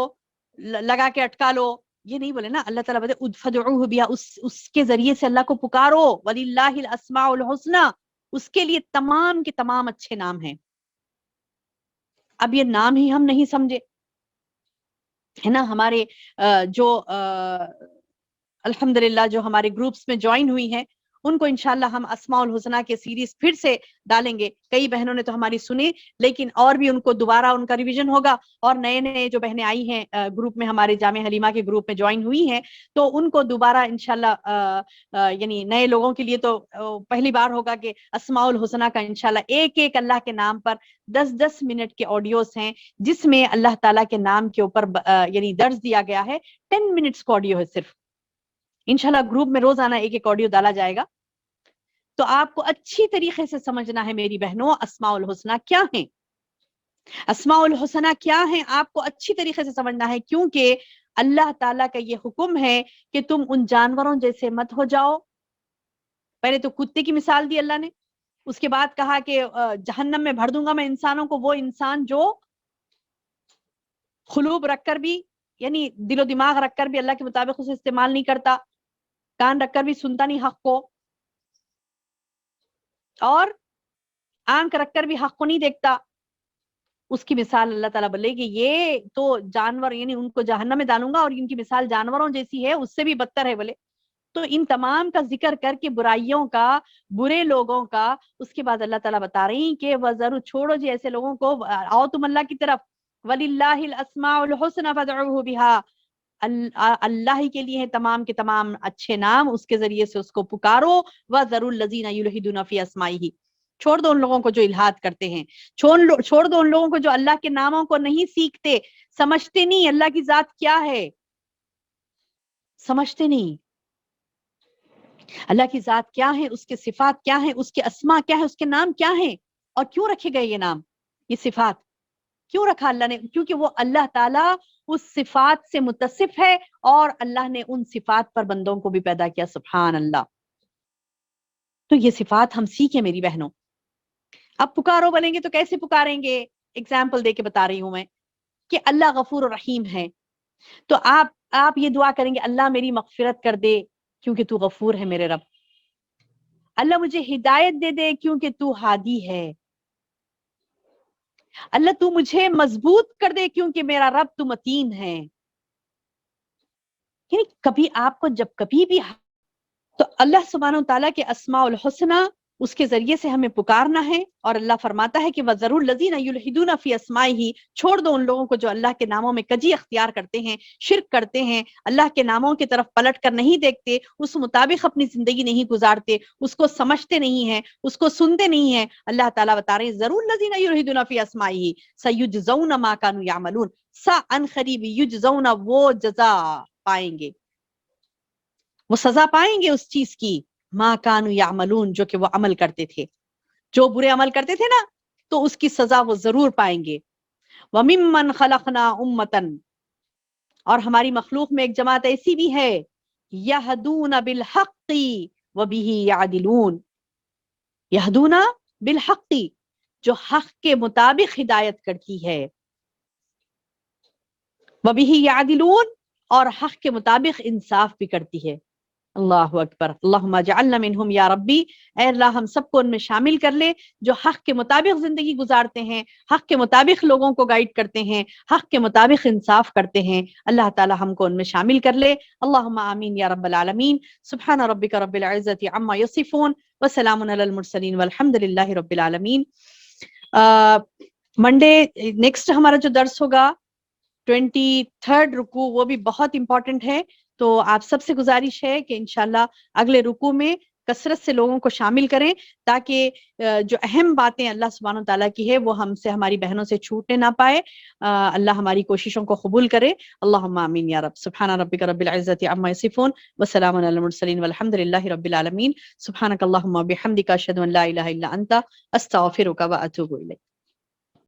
لگا کے اٹکا لو، یہ نہیں بولے نا. اللہ تعالیٰ بولے ادفعوہ بہا، اس کے ذریعے سے اللہ کو پکارو. وللہ الاسماء الحسنی، اس کے لیے تمام کے تمام اچھے نام ہیں. اب یہ نام ہی ہم نہیں سمجھے ہے نا. ہمارے جو الحمدللہ جو ہمارے گروپس میں جوائن ہوئی ہیں ان کو انشاءاللہ ہم اسماء الحسنہ کے سیریز پھر سے ڈالیں گے. کئی بہنوں نے تو ہماری سنی، لیکن اور بھی ان کو دوبارہ ان کا ریویژن ہوگا. اور نئے نئے جو بہنیں آئی ہیں گروپ میں، ہمارے جامع حلیمہ کے گروپ میں جوائن ہوئی ہیں، تو ان کو دوبارہ انشاءاللہ یعنی نئے لوگوں کے لیے تو پہلی بار ہوگا کہ اسماء الحسنہ کا انشاءاللہ ایک ایک اللہ کے نام پر 10-10 منٹ کے آڈیوز ہیں، جس میں اللہ تعالیٰ کے نام کے اوپر یعنی درج دیا گیا ہے. 10 منٹس کا آڈیو ہے صرف. انشاءاللہ گروپ میں روزانہ ایک ایک آڈیو ڈالا جائے گا. تو آپ کو اچھی طریقے سے سمجھنا ہے میری بہنوں اسماء الحسنہ کیا ہیں. اسماء الحسنہ کیا ہیں آپ کو اچھی طریقے سے سمجھنا ہے، کیونکہ اللہ تعالیٰ کا یہ حکم ہے کہ تم ان جانوروں جیسے مت ہو جاؤ. پہلے تو کتے کی مثال دی اللہ نے، اس کے بعد کہا کہ جہنم میں بھر دوں گا میں انسانوں کو، وہ انسان جو قلوب رکھ کر بھی، یعنی دل و دماغ رکھ کر بھی اللہ کے مطابق اسے استعمال نہیں کرتا، کان رکھ کر بھی سنتا نہیں حق کو، اور آنکھ رکھ کر بھی حق کو نہیں دیکھتا. اس کی مثال اللہ تعالیٰ بولے کہ یہ تو جانور، یعنی ان کو جہنم میں ڈالوں گا اور ان کی مثال جانوروں جیسی ہے، اس سے بھی بدتر ہے بولے. تو ان تمام کا ذکر کر کے برائیوں کا، برے لوگوں کا، اس کے بعد اللہ تعالیٰ بتا رہی ہیں کہ وَذَرُوا، چھوڑو جی ایسے لوگوں کو، آؤ تم اللہ کی طرف. وَلِلَّهِ الْأَسْمَاءُ الْحُسْنَى فَادْعُوهُ بِهَا، اللہ ہی کے لیے ہیں تمام کے تمام اچھے نام، اس کے ذریعے سے اس کو پکارو. وَذَرُوا الَّذِينَ يُلْحِدُونَ فِي أَسْمَائِهِ، چھوڑ دو ان لوگوں کو جو الہاد کرتے ہیں، چھوڑ دو ان لوگوں کو جو اللہ کے ناموں کو نہیں سیکھتے، سمجھتے نہیں اللہ کی ذات کیا ہے، سمجھتے نہیں اللہ کی ذات کیا ہے، اس کے صفات کیا ہیں، اس کے اسماء کیا ہے، اس کے نام کیا ہیں، اور کیوں رکھے گئے یہ نام، یہ صفات کیوں رکھا اللہ نے؟ کیونکہ وہ اللہ تعالیٰ اس صفات سے متصف ہے، اور اللہ نے ان صفات پر بندوں کو بھی پیدا کیا. سبحان اللہ. تو یہ صفات ہم سیکھیں میری بہنوں. اب پکارو بولیں گے تو کیسے پکاریں گے؟ اگزامپل دے کے بتا رہی ہوں میں کہ اللہ غفور الرحیم ہے. تو آپ یہ دعا کریں گے اللہ میری مغفرت کر دے کیونکہ تو غفور ہے میرے رب. اللہ مجھے ہدایت دے دے کیونکہ تو ہادی ہے. اللہ تو مجھے مضبوط کر دے کیونکہ میرا رب تو متین ہے. یعنی کبھی آپ کو جب کبھی بھی تو اللہ سبحانہ و تعالیٰ کے اسماء الحسنہ اس کے ذریعے سے ہمیں پکارنا ہے. اور اللہ فرماتا ہے کہ وَذَرُوا الَّذِينَ يُلْحِدُونَ فِي أَسْمَائِهِ، چھوڑ دو ان لوگوں کو جو اللہ کے ناموں میں کجی اختیار کرتے ہیں، شرک کرتے ہیں، اللہ کے ناموں کی طرف پلٹ کر نہیں دیکھتے، اس مطابق اپنی زندگی نہیں گزارتے، اس کو سمجھتے نہیں ہیں، اس کو سنتے نہیں ہیں. اللہ تعالیٰ بتا رہے ہیں ضرور الَّذِينَ يُلْحِدُونَ فِي أَسْمَائِهِ سَيُجْزَوْنَ مَا كَانُوا يَعْمَلُونَ، ان قریب یجزون، وہ جزا پائیں گے، وہ سزا پائیں گے اس چیز کی، ما کانوا یعملون، جو کہ وہ عمل کرتے تھے، جو برے عمل کرتے تھے نا، تو اس کی سزا وہ ضرور پائیں گے. وَمِمَّنْ خَلَقْنَا أُمَّةً، اور ہماری مخلوق میں ایک جماعت ایسی بھی ہے، یہدون بالحق وبہ یعدلون، یہدون بالحق، جو حق کے مطابق ہدایت کرتی ہے، وبہ یعدلون، اور حق کے مطابق انصاف بھی کرتی ہے. اللہ اکبر. اللہم اجعلنا منہم یا ربی، اے اللہ ہم سب کو ان میں شامل کر لے جو حق کے مطابق زندگی گزارتے ہیں، حق کے مطابق لوگوں کو گائیڈ کرتے ہیں، حق کے مطابق انصاف کرتے ہیں. اللہ تعالی ہم کو ان میں شامل کر لے. اللہم آمین یا رب العالمین. سبحان ربک رب العزت عما یصفون وسلام علی المرسلین والحمد للہ رب العالمین. منڈے نیکسٹ ہمارا جو درس ہوگا 23rd رکوع، وہ بھی بہت امپورٹنٹ ہے. تو آپ سب سے گزارش ہے کہ انشاءاللہ اگلے رکوع میں کثرت سے لوگوں کو شامل کریں تاکہ جو اہم باتیں اللہ سبحانہ و تعالیٰ کی ہے وہ ہم سے ہماری بہنوں سے چھوٹنے نہ پائے. اللہ ہماری کوششوں کو قبول کرے. اللہم آمین یا رب. سبحان ربک رب العزت عما یصفون وسلام علی المرسلین والحمد للہ رب العالمین. سبحانک اللہم وبحمدک اشہد ان لا الہ الا انت استغفرک واتوب الیک.